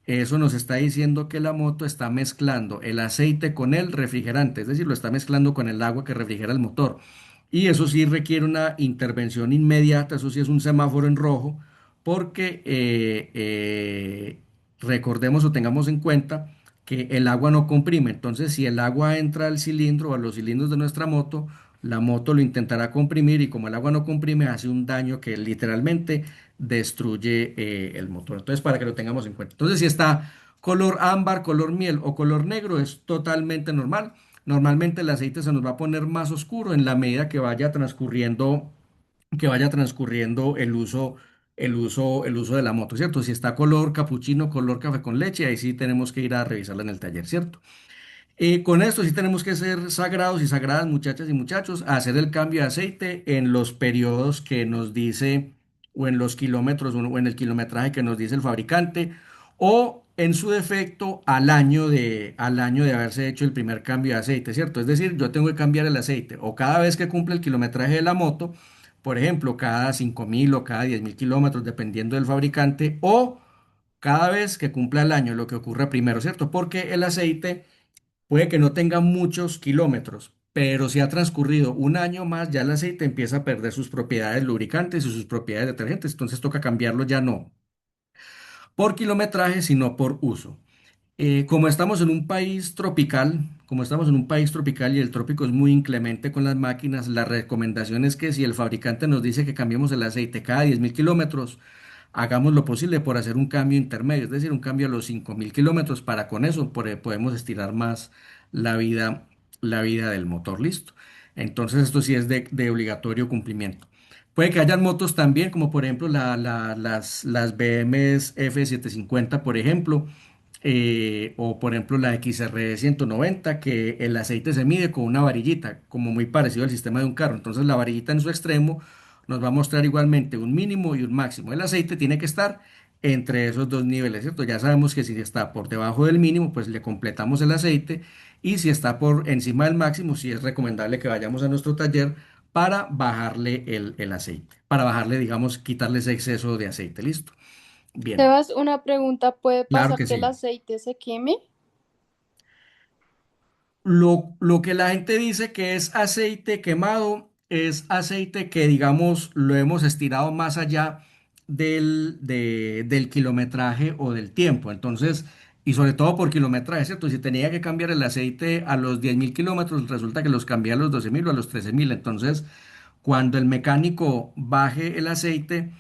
eso nos está diciendo que la moto está mezclando el aceite con el refrigerante, es decir, lo está mezclando con el agua que refrigera el motor. Y eso sí requiere una intervención inmediata, eso sí es un semáforo en rojo, porque recordemos o tengamos en cuenta que el agua no comprime. Entonces, si el agua entra al cilindro o a los cilindros de nuestra moto, la moto lo intentará comprimir y como el agua no comprime, hace un daño que literalmente destruye el motor. Entonces, para que lo tengamos en cuenta. Entonces, si está color ámbar, color miel o color negro, es totalmente normal. Normalmente el aceite se nos va a poner más oscuro en la medida que vaya transcurriendo el uso de la moto, ¿cierto? Si está color capuchino, color café con leche, ahí sí tenemos que ir a revisarla en el taller, ¿cierto? Con esto sí tenemos que ser sagrados y sagradas, muchachas y muchachos, a hacer el cambio de aceite en los periodos que nos dice, o en los kilómetros, o en el kilometraje que nos dice el fabricante, o en su defecto al año de haberse hecho el primer cambio de aceite, ¿cierto? Es decir, yo tengo que cambiar el aceite, o cada vez que cumple el kilometraje de la moto, por ejemplo, cada 5.000 o cada 10.000 kilómetros, dependiendo del fabricante, o cada vez que cumpla el año, lo que ocurre primero, ¿cierto? Porque el aceite puede que no tenga muchos kilómetros, pero si ha transcurrido un año más, ya el aceite empieza a perder sus propiedades lubricantes y sus propiedades detergentes. Entonces toca cambiarlo ya no por kilometraje, sino por uso. Como estamos en un país tropical, como estamos en un país tropical y el trópico es muy inclemente con las máquinas, la recomendación es que si el fabricante nos dice que cambiemos el aceite cada 10.000 kilómetros, hagamos lo posible por hacer un cambio intermedio, es decir, un cambio a los 5.000 kilómetros para con eso podemos estirar más la vida, la vida del motor, listo. Entonces esto sí es de obligatorio cumplimiento. Puede que hayan motos también, como por ejemplo las BMs F750, por ejemplo, o por ejemplo la XR 190, que el aceite se mide con una varillita, como muy parecido al sistema de un carro. Entonces la varillita en su extremo nos va a mostrar igualmente un mínimo y un máximo. El aceite tiene que estar entre esos dos niveles, ¿cierto? Ya sabemos que si está por debajo del mínimo, pues le completamos el aceite y si está por encima del máximo, sí es recomendable que vayamos a nuestro taller para bajarle el aceite, para bajarle, digamos, quitarle ese exceso de aceite, ¿listo? Bien, Sebas, una pregunta, ¿puede claro pasar que que el sí. aceite se queme? Lo que la gente dice que es aceite quemado es aceite que, digamos, lo hemos estirado más allá del kilometraje o del tiempo. Entonces, y sobre todo por kilometraje, ¿cierto? Si tenía que cambiar el aceite a los 10.000 kilómetros, resulta que los cambié a los 12.000 o a los 13.000. Entonces, cuando el mecánico baje el aceite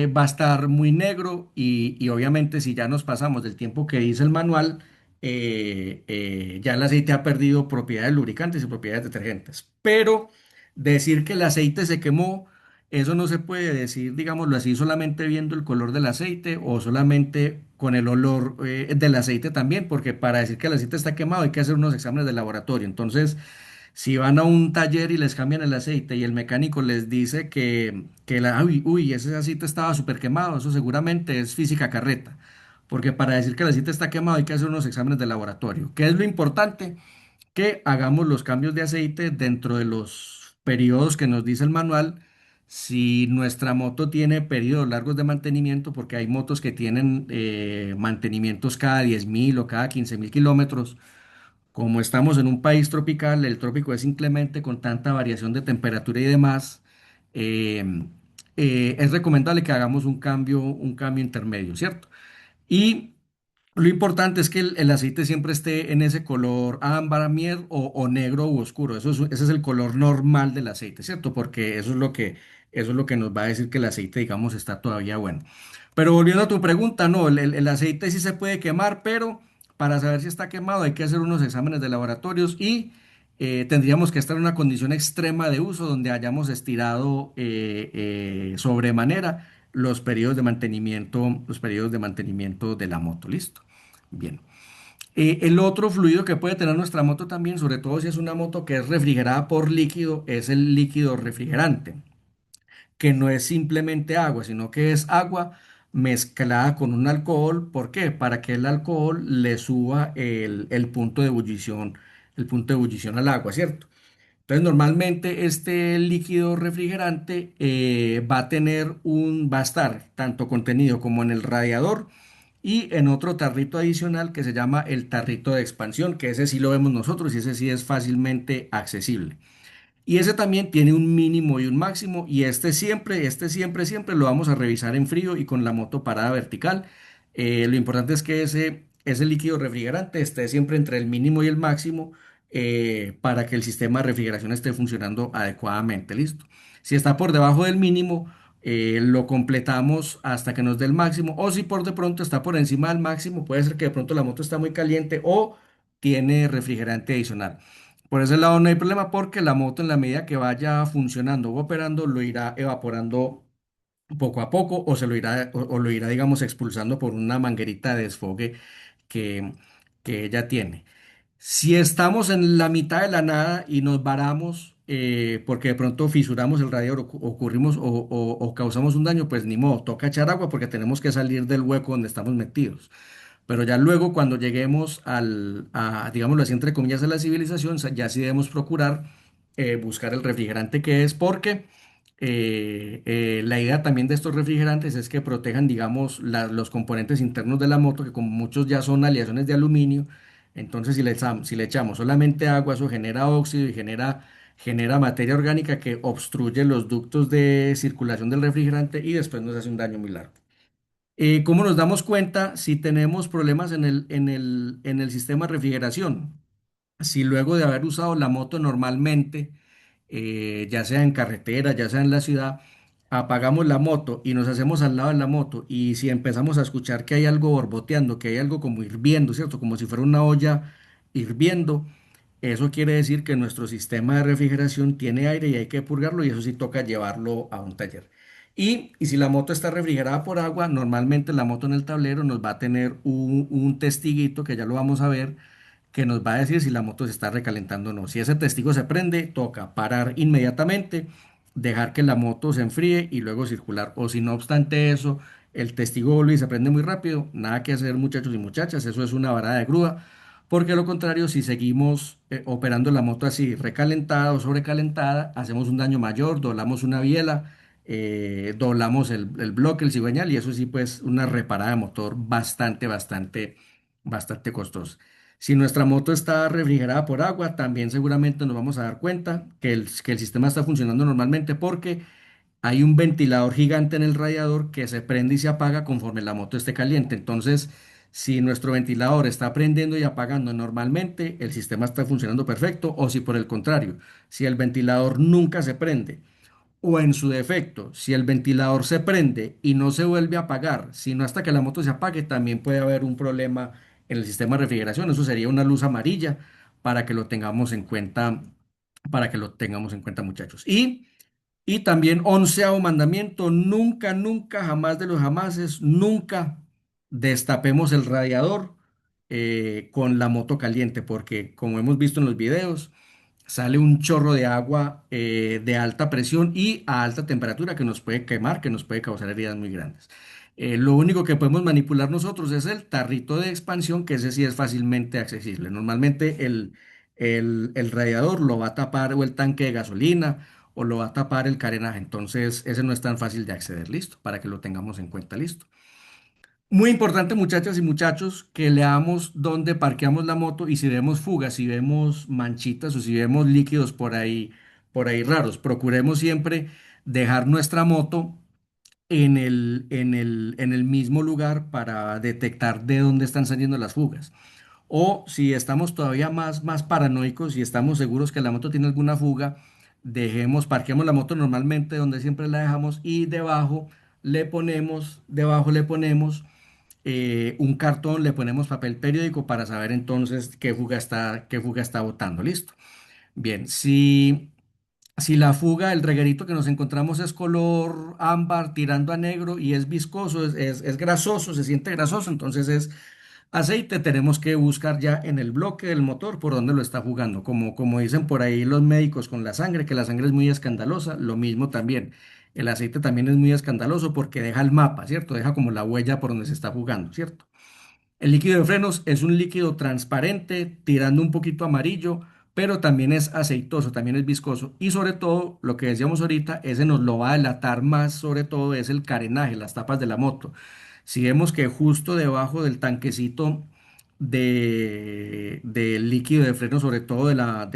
va a estar muy negro y obviamente si ya nos pasamos del tiempo que dice el manual, ya el aceite ha perdido propiedades lubricantes y propiedades detergentes. Pero decir que el aceite se quemó, eso no se puede decir, digámoslo así, solamente viendo el color del aceite o solamente con el olor del aceite también, porque para decir que el aceite está quemado hay que hacer unos exámenes de laboratorio. Entonces, si van a un taller y les cambian el aceite y el mecánico les dice uy, ese aceite estaba súper quemado, eso seguramente es física carreta. Porque para decir que el aceite está quemado hay que hacer unos exámenes de laboratorio. ¿Qué es lo importante? Que hagamos los cambios de aceite dentro de los periodos que nos dice el manual. Si nuestra moto tiene periodos largos de mantenimiento, porque hay motos que tienen mantenimientos cada 10.000 o cada 15.000 kilómetros, como estamos en un país tropical, el trópico es inclemente con tanta variación de temperatura y demás, eh, es recomendable que hagamos un cambio intermedio, ¿cierto? Y Lo importante es que el aceite siempre esté en ese color ámbar, miel o negro u oscuro. Ese es el color normal del aceite, ¿cierto? Porque eso es lo que nos va a decir que el aceite, digamos, está todavía bueno. Pero volviendo a tu pregunta, no, el aceite sí se puede quemar, pero para saber si está quemado hay que hacer unos exámenes de laboratorios y tendríamos que estar en una condición extrema de uso donde hayamos estirado sobremanera los periodos de mantenimiento de la moto. ¿Listo? Bien. El otro fluido que puede tener nuestra moto también, sobre todo si es una moto que es refrigerada por líquido, es el líquido refrigerante, que no es simplemente agua, sino que es agua mezclada con un alcohol. ¿Por qué? Para que el alcohol le suba el punto de ebullición al agua, ¿cierto? Entonces, normalmente este líquido refrigerante va a estar tanto contenido como en el radiador y en otro tarrito adicional que se llama el tarrito de expansión, que ese sí lo vemos nosotros y ese sí es fácilmente accesible. Y ese también tiene un mínimo y un máximo y siempre lo vamos a revisar en frío y con la moto parada vertical. Lo importante es que ese líquido refrigerante esté siempre entre el mínimo y el máximo para que el sistema de refrigeración esté funcionando adecuadamente. ¿Listo? Si está por debajo del mínimo, lo completamos hasta que nos dé el máximo o si por de pronto está por encima del máximo, puede ser que de pronto la moto está muy caliente o tiene refrigerante adicional. Por ese lado no hay problema porque la moto en la medida que vaya funcionando o operando lo irá evaporando poco a poco o o lo irá, digamos, expulsando por una manguerita de desfogue que, que ella tiene. Si estamos en la mitad de la nada y nos varamos porque de pronto fisuramos el radiador o causamos un daño, pues ni modo, toca echar agua porque tenemos que salir del hueco donde estamos metidos. Pero ya luego, cuando lleguemos digámoslo así, entre comillas, a la civilización, ya sí debemos procurar buscar el refrigerante que es, porque la idea también de estos refrigerantes es que protejan, digamos, los componentes internos de la moto, que como muchos ya son aleaciones de aluminio, entonces si le echamos solamente agua, eso genera óxido y genera materia orgánica que obstruye los ductos de circulación del refrigerante y después nos hace un daño muy largo. ¿Cómo nos damos cuenta si tenemos problemas en el sistema de refrigeración? Si luego de haber usado la moto normalmente, ya sea en carretera, ya sea en la ciudad, apagamos la moto y nos hacemos al lado de la moto y si empezamos a escuchar que hay algo borboteando, que hay algo como hirviendo, ¿cierto? Como si fuera una olla hirviendo, eso quiere decir que nuestro sistema de refrigeración tiene aire y hay que purgarlo y eso sí toca llevarlo a un taller. Y si la moto está refrigerada por agua, normalmente la moto en el tablero nos va a tener un testiguito que ya lo vamos a ver, que nos va a decir si la moto se está recalentando o no. Si ese testigo se prende, toca parar inmediatamente, dejar que la moto se enfríe y luego circular. O si no obstante eso, el testigo vuelve y se prende muy rápido, nada que hacer, muchachos y muchachas, eso es una varada de grúa. Porque a lo contrario, si seguimos operando la moto así, recalentada o sobrecalentada, hacemos un daño mayor, doblamos una biela, doblamos el bloque, el cigüeñal, y eso sí, pues una reparada de motor bastante costosa. Si nuestra moto está refrigerada por agua, también seguramente nos vamos a dar cuenta que el sistema está funcionando normalmente porque hay un ventilador gigante en el radiador que se prende y se apaga conforme la moto esté caliente. Entonces, si nuestro ventilador está prendiendo y apagando normalmente, el sistema está funcionando perfecto. O si por el contrario, si el ventilador nunca se prende, o en su defecto, si el ventilador se prende y no se vuelve a apagar, sino hasta que la moto se apague, también puede haber un problema en el sistema de refrigeración. Eso sería una luz amarilla para que lo tengamos en cuenta, para que lo tengamos en cuenta, muchachos. Y también onceavo mandamiento, nunca, nunca, jamás de los jamases, nunca destapemos el radiador con la moto caliente, porque como hemos visto en los videos, sale un chorro de agua de alta presión y a alta temperatura que nos puede quemar, que nos puede causar heridas muy grandes. Lo único que podemos manipular nosotros es el tarrito de expansión, que ese sí es fácilmente accesible. Normalmente el radiador lo va a tapar o el tanque de gasolina o lo va a tapar el carenaje. Entonces, ese no es tan fácil de acceder. Listo, para que lo tengamos en cuenta. Listo. Muy importante, muchachas y muchachos, que leamos dónde parqueamos la moto y si vemos fugas, si vemos manchitas o si vemos líquidos por ahí raros. Procuremos siempre dejar nuestra moto en el mismo lugar para detectar de dónde están saliendo las fugas. O si estamos todavía más paranoicos y estamos seguros que la moto tiene alguna fuga, parqueamos la moto normalmente donde siempre la dejamos y debajo le ponemos un cartón, le ponemos papel periódico para saber entonces qué fuga está botando. Listo. Bien, si la fuga, el reguerito que nos encontramos es color ámbar tirando a negro y es viscoso, es grasoso, se siente grasoso, entonces es aceite, tenemos que buscar ya en el bloque del motor por dónde lo está jugando. Como dicen por ahí los médicos con la sangre, que la sangre es muy escandalosa, lo mismo también. El aceite también es muy escandaloso porque deja el mapa, ¿cierto? Deja como la huella por donde se está jugando, ¿cierto? El líquido de frenos es un líquido transparente, tirando un poquito amarillo, pero también es aceitoso, también es viscoso. Y sobre todo, lo que decíamos ahorita, ese nos lo va a delatar más, sobre todo, es el carenaje, las tapas de la moto. Si vemos que justo debajo del tanquecito del líquido de freno, sobre todo de la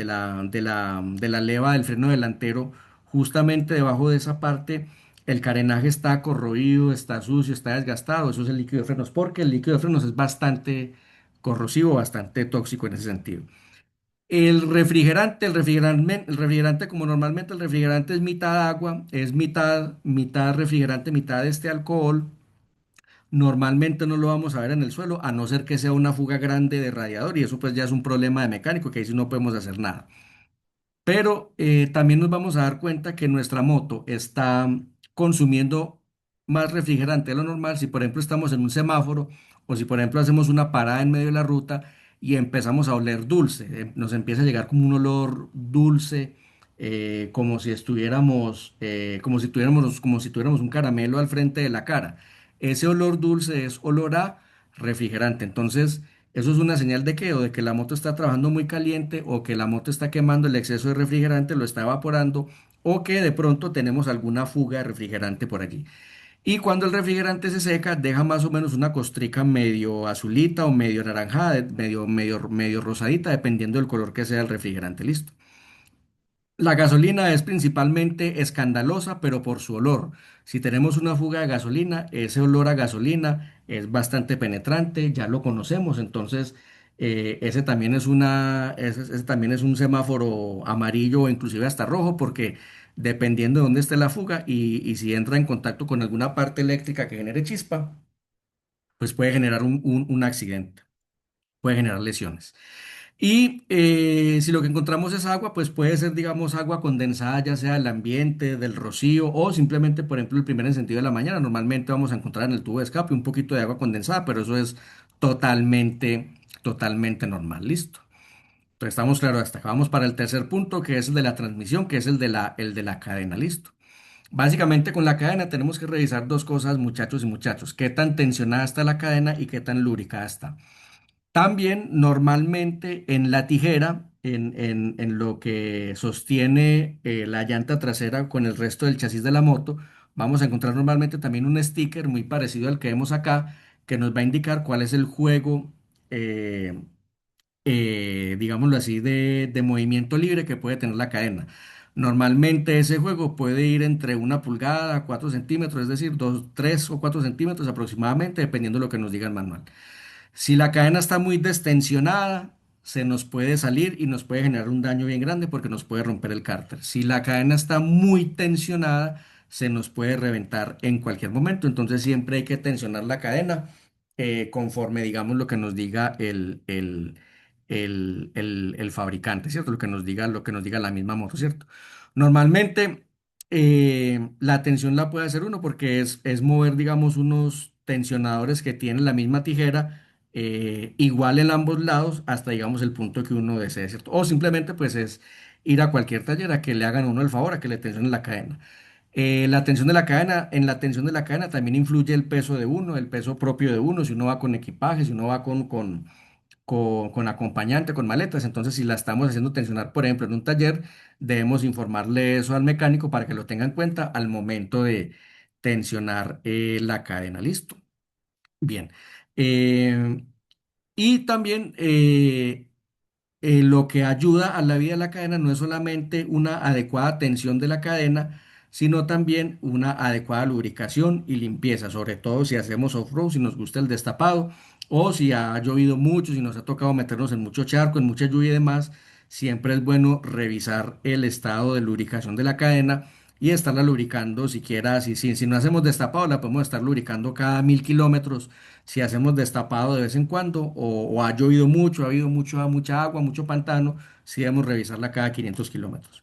leva del freno delantero, justamente debajo de esa parte, el carenaje está corroído, está sucio, está desgastado. Eso es el líquido de frenos, porque el líquido de frenos es bastante corrosivo, bastante tóxico en ese sentido. El refrigerante, como normalmente el refrigerante es mitad agua, es mitad refrigerante, mitad este alcohol. Normalmente no lo vamos a ver en el suelo, a no ser que sea una fuga grande de radiador, y eso pues ya es un problema de mecánico, que ahí sí no podemos hacer nada. Pero también nos vamos a dar cuenta que nuestra moto está consumiendo más refrigerante de lo normal. Si por ejemplo estamos en un semáforo o si por ejemplo hacemos una parada en medio de la ruta y empezamos a oler dulce, nos empieza a llegar como un olor dulce, como si tuviéramos un caramelo al frente de la cara. Ese olor dulce es olor a refrigerante. Entonces, eso es una señal de que o de que la moto está trabajando muy caliente o que la moto está quemando el exceso de refrigerante, lo está evaporando o que de pronto tenemos alguna fuga de refrigerante por allí. Y cuando el refrigerante se seca, deja más o menos una costrica medio azulita o medio naranjada, medio rosadita, dependiendo del color que sea el refrigerante. Listo. La gasolina es principalmente escandalosa, pero por su olor. Si tenemos una fuga de gasolina, ese olor a gasolina es bastante penetrante, ya lo conocemos, entonces ese también es un semáforo amarillo o inclusive hasta rojo, porque dependiendo de dónde esté la fuga y si entra en contacto con alguna parte eléctrica que genere chispa, pues puede generar un accidente, puede generar lesiones. Y si lo que encontramos es agua, pues puede ser, digamos, agua condensada, ya sea del ambiente, del rocío, o simplemente, por ejemplo, el primer encendido de la mañana. Normalmente vamos a encontrar en el tubo de escape un poquito de agua condensada, pero eso es totalmente normal. Listo. Entonces estamos claros hasta acá. Vamos para el tercer punto, que es el de la transmisión, que es el de la cadena. Listo. Básicamente con la cadena tenemos que revisar dos cosas, muchachos y muchachos. Qué tan tensionada está la cadena y qué tan lubricada está. También normalmente en la tijera, en lo que sostiene la llanta trasera con el resto del chasis de la moto, vamos a encontrar normalmente también un sticker muy parecido al que vemos acá, que nos va a indicar cuál es el juego, eh, digámoslo así, de movimiento libre que puede tener la cadena. Normalmente ese juego puede ir entre 1 pulgada a 4 centímetros, es decir, 3 o 4 centímetros aproximadamente, dependiendo de lo que nos diga el manual. Si la cadena está muy destensionada, se nos puede salir y nos puede generar un daño bien grande porque nos puede romper el cárter. Si la cadena está muy tensionada, se nos puede reventar en cualquier momento. Entonces siempre hay que tensionar la cadena conforme, digamos, lo que nos diga el fabricante, ¿cierto? Lo que nos diga la misma moto, ¿cierto? Normalmente la tensión la puede hacer uno porque es mover, digamos, unos tensionadores que tienen la misma tijera igual en ambos lados hasta, digamos, el punto que uno desee, ¿cierto? O simplemente, pues, es ir a cualquier taller a que le hagan a uno el favor, a que le tensionen la cadena. La tensión de la cadena, en la tensión de la cadena también influye el peso de uno, el peso propio de uno, si uno va con equipaje, si uno va con acompañante, con maletas. Entonces, si la estamos haciendo tensionar, por ejemplo, en un taller, debemos informarle eso al mecánico para que lo tenga en cuenta al momento de tensionar la cadena. ¿Listo? Bien. Eh, y también lo que ayuda a la vida de la cadena no es solamente una adecuada tensión de la cadena, sino también una adecuada lubricación y limpieza, sobre todo si hacemos off-road, si nos gusta el destapado o si ha llovido mucho, si nos ha tocado meternos en mucho charco, en mucha lluvia y demás. Siempre es bueno revisar el estado de lubricación de la cadena y estarla lubricando siquiera, si no hacemos destapado, la podemos estar lubricando cada 1000 kilómetros. Si hacemos destapado de vez en cuando o ha llovido mucho, ha habido mucha agua, mucho pantano, sí debemos revisarla cada 500 kilómetros.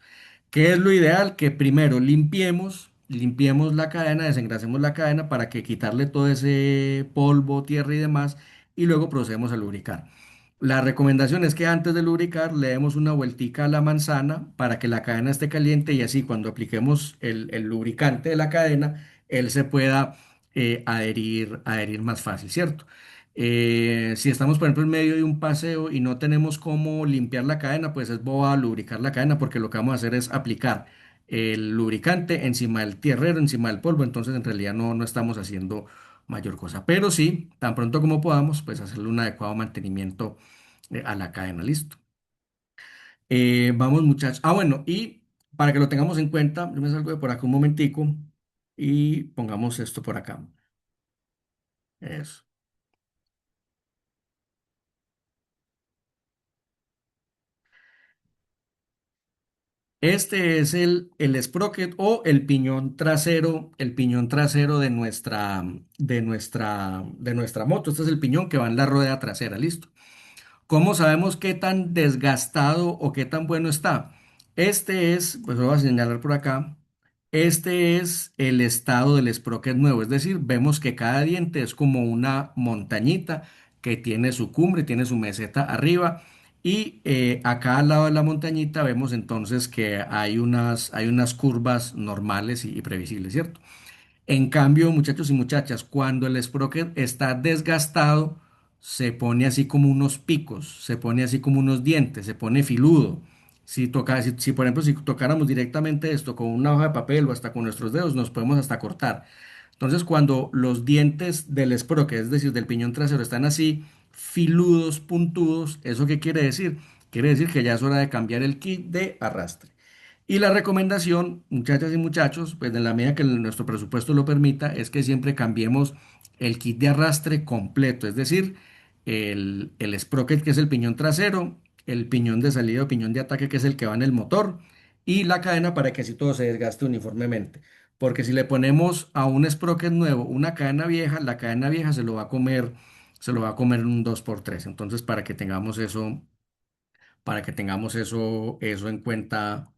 ¿Qué es lo ideal? Que primero limpiemos la cadena, desengrasemos la cadena para que quitarle todo ese polvo, tierra y demás, y luego procedemos a lubricar. La recomendación es que antes de lubricar le demos una vueltica a la manzana para que la cadena esté caliente y así cuando apliquemos el lubricante de la cadena, él se pueda adherir más fácil, ¿cierto? Si estamos, por ejemplo, en medio de un paseo y no tenemos cómo limpiar la cadena, pues es boba lubricar la cadena porque lo que vamos a hacer es aplicar el lubricante encima del tierrero, encima del polvo, entonces en realidad no estamos haciendo mayor cosa. Pero sí, tan pronto como podamos, pues hacerle un adecuado mantenimiento a la cadena, listo. Vamos muchachos. Ah, bueno, y para que lo tengamos en cuenta, yo me salgo de por acá un momentico y pongamos esto por acá. Eso. Este es el sprocket o el piñón trasero de nuestra moto. Este es el piñón que va en la rueda trasera, ¿listo? ¿Cómo sabemos qué tan desgastado o qué tan bueno está? Pues lo voy a señalar por acá, este es el estado del sprocket nuevo, es decir, vemos que cada diente es como una montañita que tiene su cumbre, tiene su meseta arriba y acá al lado de la montañita vemos entonces que hay unas curvas normales y previsibles, ¿cierto? En cambio, muchachos y muchachas, cuando el sprocket está desgastado, se pone así como unos picos, se pone así como unos dientes, se pone filudo. Si, por ejemplo, si tocáramos directamente esto con una hoja de papel o hasta con nuestros dedos, nos podemos hasta cortar. Entonces, cuando los dientes del sprocket, es decir, del piñón trasero, están así filudos, puntudos, ¿eso qué quiere decir? Quiere decir que ya es hora de cambiar el kit de arrastre. Y la recomendación, muchachas y muchachos, pues en la medida que nuestro presupuesto lo permita, es que siempre cambiemos el kit de arrastre completo, es decir, el sprocket que es el piñón trasero, el piñón de salida o piñón de ataque que es el que va en el motor y la cadena para que así todo se desgaste uniformemente. Porque si le ponemos a un sprocket nuevo una cadena vieja, la cadena vieja se lo va a comer en un 2x3. Entonces, para que tengamos eso en cuenta,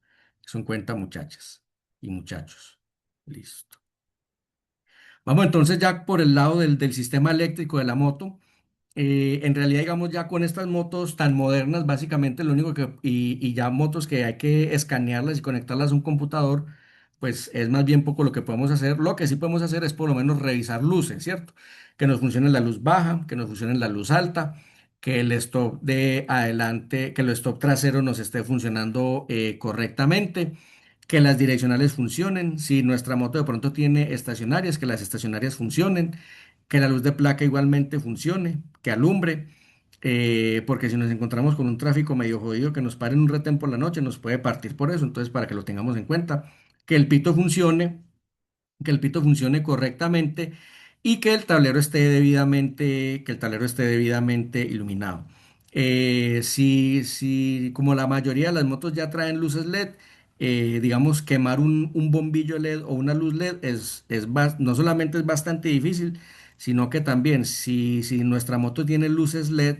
muchachas y muchachos. Listo. Vamos entonces ya por el lado del sistema eléctrico de la moto. En realidad, digamos, ya con estas motos tan modernas, básicamente lo único y ya motos que hay que escanearlas y conectarlas a un computador, pues es más bien poco lo que podemos hacer. Lo que sí podemos hacer es por lo menos revisar luces, ¿cierto? Que nos funcione la luz baja, que nos funcione la luz alta, que el stop de adelante, que el stop trasero nos esté funcionando correctamente, que las direccionales funcionen. Si nuestra moto de pronto tiene estacionarias, que las estacionarias funcionen, que la luz de placa igualmente funcione, que alumbre, porque si nos encontramos con un tráfico medio jodido que nos pare en un retén por la noche, nos puede partir por eso, entonces para que lo tengamos en cuenta, que el pito funcione, que el pito funcione correctamente y que el tablero esté debidamente iluminado. Si como la mayoría de las motos ya traen luces LED, digamos, quemar un bombillo LED o una luz LED no solamente es bastante difícil, sino que también si nuestra moto tiene luces LED,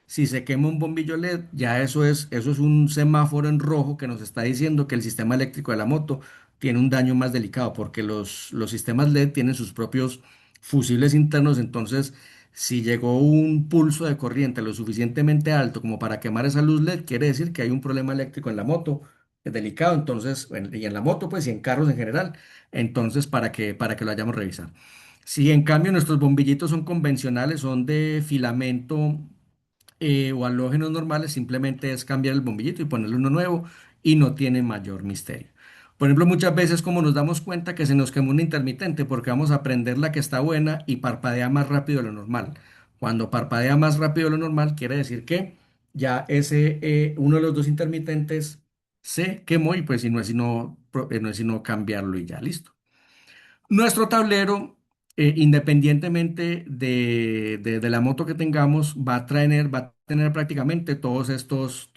si se quema un bombillo LED, ya eso es un semáforo en rojo que nos está diciendo que el sistema eléctrico de la moto tiene un daño más delicado porque los sistemas LED tienen sus propios fusibles internos, entonces si llegó un pulso de corriente lo suficientemente alto como para quemar esa luz LED, quiere decir que hay un problema eléctrico en la moto, es delicado, entonces, y en la moto pues y en carros en general, entonces para que lo hayamos revisado. Si en cambio nuestros bombillitos son convencionales, son de filamento o halógenos normales, simplemente es cambiar el bombillito y ponerle uno nuevo y no tiene mayor misterio. Por ejemplo, muchas veces como nos damos cuenta que se nos quemó una intermitente porque vamos a prender la que está buena y parpadea más rápido de lo normal. Cuando parpadea más rápido de lo normal, quiere decir que ya uno de los dos intermitentes se quemó y pues si no es sino, no es sino cambiarlo y ya, listo. Nuestro tablero, independientemente de la moto que tengamos, va a tener prácticamente estos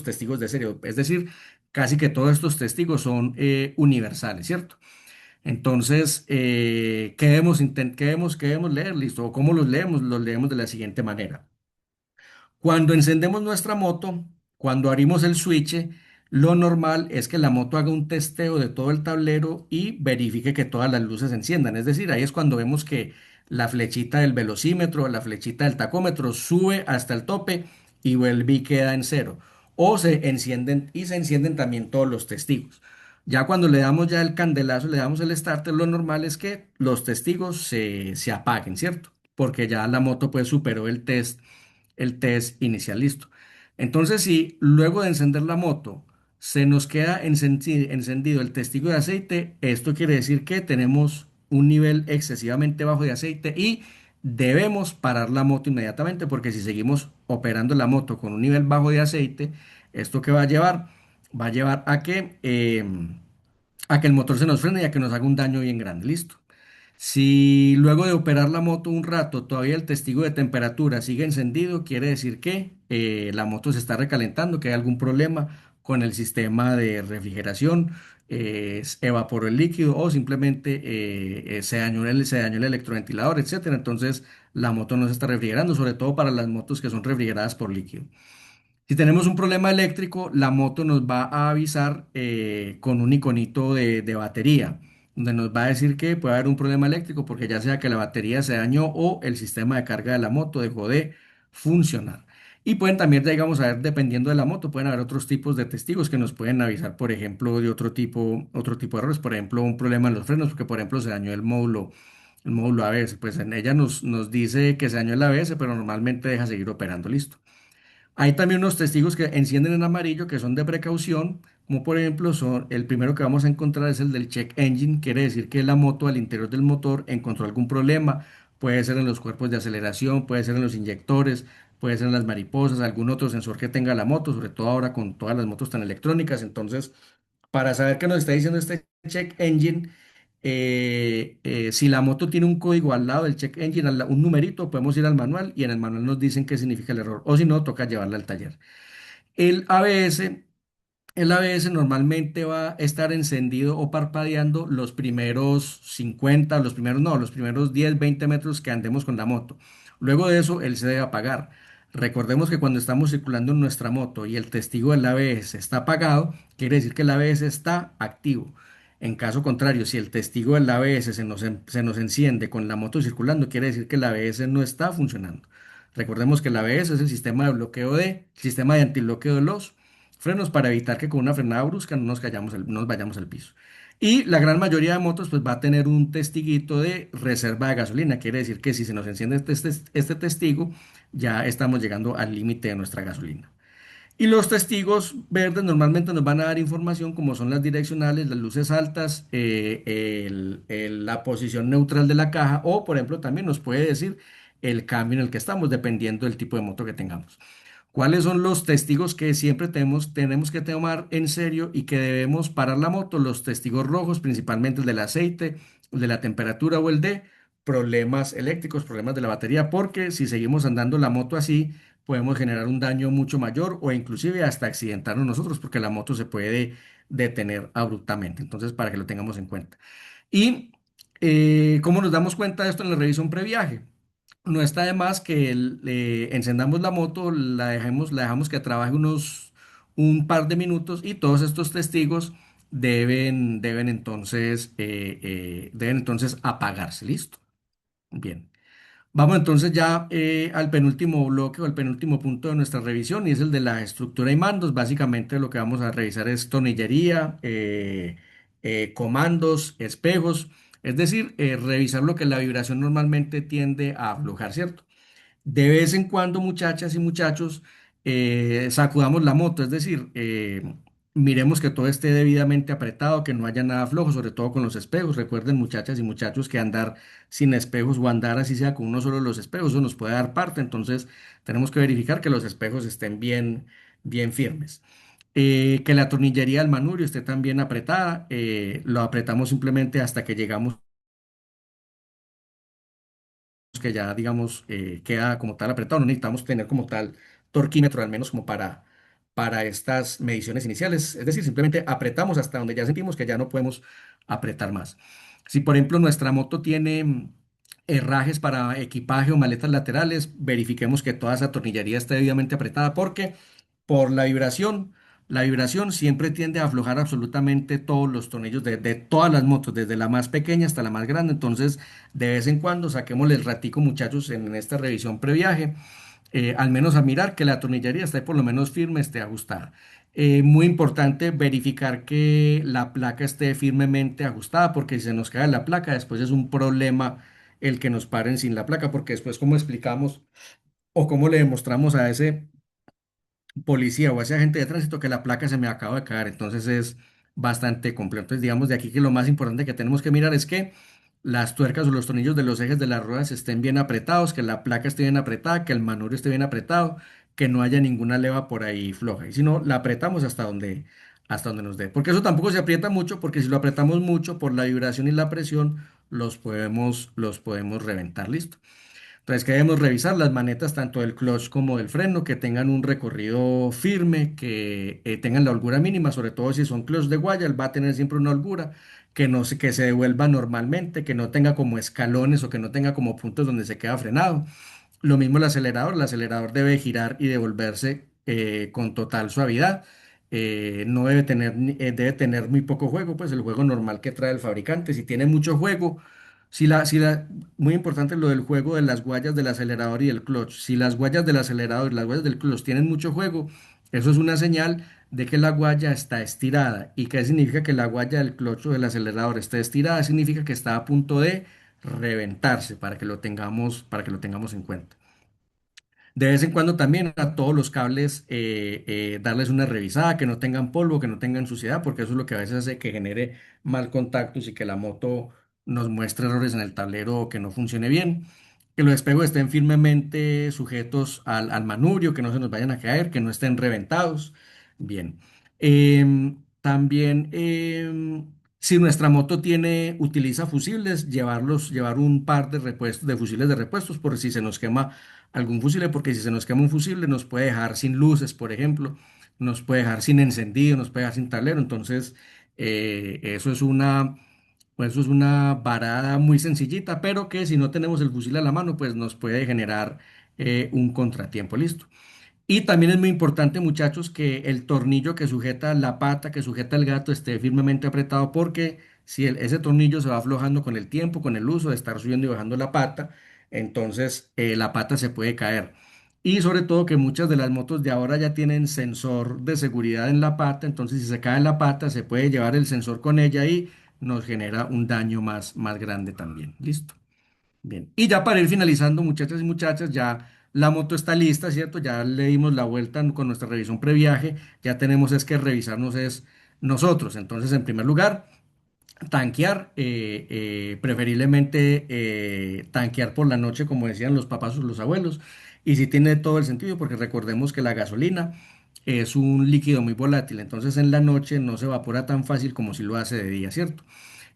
testigos de serie. Es decir, casi que todos estos testigos son universales, ¿cierto? Entonces, qué debemos leer? Listo. ¿O cómo los leemos? Los leemos de la siguiente manera. Cuando encendemos nuestra moto, cuando abrimos el switch, lo normal es que la moto haga un testeo de todo el tablero y verifique que todas las luces se enciendan. Es decir, ahí es cuando vemos que la flechita del velocímetro, la flechita del tacómetro sube hasta el tope y vuelve y queda en cero. O se encienden y se encienden también todos los testigos. Ya cuando le damos ya el candelazo, le damos el starter, lo normal es que los testigos se apaguen, ¿cierto? Porque ya la moto pues superó el test inicial, listo. Entonces, si luego de encender la moto se nos queda encendido el testigo de aceite, esto quiere decir que tenemos un nivel excesivamente bajo de aceite y debemos parar la moto inmediatamente porque si seguimos operando la moto con un nivel bajo de aceite, ¿esto qué va a llevar? Va a llevar a que el motor se nos frene y a que nos haga un daño bien grande, listo. Si luego de operar la moto un rato todavía el testigo de temperatura sigue encendido, quiere decir que la moto se está recalentando, que hay algún problema con el sistema de refrigeración, evaporó el líquido o simplemente se dañó el electroventilador, etcétera. Entonces la moto no se está refrigerando, sobre todo para las motos que son refrigeradas por líquido. Si tenemos un problema eléctrico, la moto nos va a avisar con un iconito de batería, donde nos va a decir que puede haber un problema eléctrico porque ya sea que la batería se dañó o el sistema de carga de la moto dejó de funcionar. Y pueden también, digamos, a ver, dependiendo de la moto, pueden haber otros tipos de testigos que nos pueden avisar, por ejemplo, de otro tipo de errores, por ejemplo, un problema en los frenos, porque por ejemplo se dañó el módulo ABS. Pues en ella nos dice que se dañó el ABS, pero normalmente deja seguir operando, listo. Hay también unos testigos que encienden en amarillo que son de precaución, como por ejemplo el primero que vamos a encontrar es el del check engine, quiere decir que la moto al interior del motor encontró algún problema, puede ser en los cuerpos de aceleración, puede ser en los inyectores, puede ser en las mariposas, algún otro sensor que tenga la moto, sobre todo ahora con todas las motos tan electrónicas. Entonces, para saber qué nos está diciendo este check engine, si la moto tiene un código al lado del check engine, un numerito, podemos ir al manual y en el manual nos dicen qué significa el error. O si no, toca llevarla al taller. El ABS, el ABS normalmente va a estar encendido o parpadeando los primeros 50, los primeros no, los primeros 10, 20 metros que andemos con la moto. Luego de eso, él se debe apagar. Recordemos que cuando estamos circulando en nuestra moto y el testigo del ABS está apagado, quiere decir que el ABS está activo. En caso contrario, si el testigo del ABS se nos enciende con la moto circulando, quiere decir que el ABS no está funcionando. Recordemos que el ABS es el sistema de bloqueo sistema de antibloqueo de los frenos para evitar que con una frenada brusca no nos vayamos al piso. Y la gran mayoría de motos pues va a tener un testiguito de reserva de gasolina. Quiere decir que si se nos enciende este testigo, ya estamos llegando al límite de nuestra gasolina. Y los testigos verdes normalmente nos van a dar información como son las direccionales, las luces altas, la posición neutral de la caja o, por ejemplo, también nos puede decir el cambio en el que estamos, dependiendo del tipo de moto que tengamos. ¿Cuáles son los testigos que siempre tenemos que tomar en serio y que debemos parar la moto? Los testigos rojos, principalmente el del aceite, el de la temperatura o el de problemas eléctricos, problemas de la batería, porque si seguimos andando la moto así, podemos generar un daño mucho mayor o inclusive hasta accidentarnos nosotros porque la moto se puede detener abruptamente. Entonces, para que lo tengamos en cuenta. ¿Y cómo nos damos cuenta de esto en la revisión previaje? No está de más que encendamos la moto, la dejamos que trabaje un par de minutos y todos estos testigos deben entonces apagarse. ¿Listo? Bien. Vamos entonces ya al penúltimo bloque o al penúltimo punto de nuestra revisión y es el de la estructura y mandos. Básicamente lo que vamos a revisar es tornillería, comandos, espejos, es decir, revisar lo que la vibración normalmente tiende a aflojar, ¿cierto? De vez en cuando, muchachas y muchachos, sacudamos la moto, es decir, miremos que todo esté debidamente apretado, que no haya nada flojo, sobre todo con los espejos. Recuerden, muchachas y muchachos, que andar sin espejos o andar así sea con uno solo de los espejos, eso nos puede dar parte, entonces tenemos que verificar que los espejos estén bien, bien firmes. Que la tornillería del manubrio esté también apretada, lo apretamos simplemente hasta que llegamos, que ya digamos queda como tal apretado, no necesitamos tener como tal torquímetro al menos como para estas mediciones iniciales, es decir, simplemente apretamos hasta donde ya sentimos que ya no podemos apretar más. Si por ejemplo nuestra moto tiene herrajes para equipaje o maletas laterales, verifiquemos que toda esa tornillería esté debidamente apretada porque por la vibración siempre tiende a aflojar absolutamente todos los tornillos de todas las motos, desde la más pequeña hasta la más grande. Entonces, de vez en cuando saquémosle el ratico, muchachos, en esta revisión previaje, al menos a mirar que la tornillería esté por lo menos firme, esté ajustada. Muy importante verificar que la placa esté firmemente ajustada, porque si se nos cae la placa, después es un problema el que nos paren sin la placa, porque después, ¿cómo explicamos o cómo le demostramos a ese policía o a ese agente de tránsito que la placa se me acaba de caer? Entonces es bastante complejo. Entonces, digamos de aquí que lo más importante que tenemos que mirar es que las tuercas o los tornillos de los ejes de las ruedas estén bien apretados, que la placa esté bien apretada, que el manubrio esté bien apretado, que no haya ninguna leva por ahí floja. Y si no, la apretamos hasta donde nos dé. Porque eso tampoco se aprieta mucho, porque si lo apretamos mucho por la vibración y la presión, los podemos reventar. Listo. Entonces, que debemos revisar las manetas tanto del clutch como del freno, que tengan un recorrido firme, que tengan la holgura mínima, sobre todo si son clutch de guaya, él va a tener siempre una holgura, que no se, que se devuelva normalmente, que no tenga como escalones o que no tenga como puntos donde se queda frenado. Lo mismo el acelerador debe girar y devolverse con total suavidad. No debe tener, debe tener muy poco juego, pues el juego normal que trae el fabricante. Si tiene mucho juego, muy importante lo del juego de las guayas del acelerador y del clutch. Si las guayas del acelerador y las guayas del clutch tienen mucho juego, eso es una señal de que la guaya está estirada. ¿Y qué significa que la guaya del clutch o del acelerador esté estirada? Significa que está a punto de reventarse para que lo tengamos en cuenta. De vez en cuando también a todos los cables darles una revisada, que no tengan polvo, que no tengan suciedad, porque eso es lo que a veces hace que genere mal contacto y que la moto nos muestre errores en el tablero o que no funcione bien. Que los espejos estén firmemente sujetos al manubrio, que no se nos vayan a caer, que no estén reventados. Bien. También, si nuestra moto utiliza fusibles, llevar un par de repuestos, de fusibles de repuestos, por si se nos quema algún fusible, porque si se nos quema un fusible nos puede dejar sin luces, por ejemplo, nos puede dejar sin encendido, nos puede dejar sin tablero. Entonces, eso es una varada muy sencillita, pero que si no tenemos el fusil a la mano, pues nos puede generar un contratiempo. Listo. Y también es muy importante, muchachos, que el tornillo que sujeta la pata, que sujeta el gato, esté firmemente apretado, porque si ese tornillo se va aflojando con el tiempo, con el uso de estar subiendo y bajando la pata, entonces la pata se puede caer. Y sobre todo que muchas de las motos de ahora ya tienen sensor de seguridad en la pata, entonces si se cae la pata, se puede llevar el sensor con ella y nos genera un daño más grande también. ¿Listo? Bien, y ya para ir finalizando, muchachas y muchachas, ya la moto está lista, ¿cierto? Ya le dimos la vuelta con nuestra revisión previaje, ya tenemos es que revisarnos es nosotros. Entonces, en primer lugar, tanquear, preferiblemente tanquear por la noche, como decían los papás o los abuelos, y si tiene todo el sentido, porque recordemos que la gasolina es un líquido muy volátil, entonces en la noche no se evapora tan fácil como si lo hace de día, ¿cierto?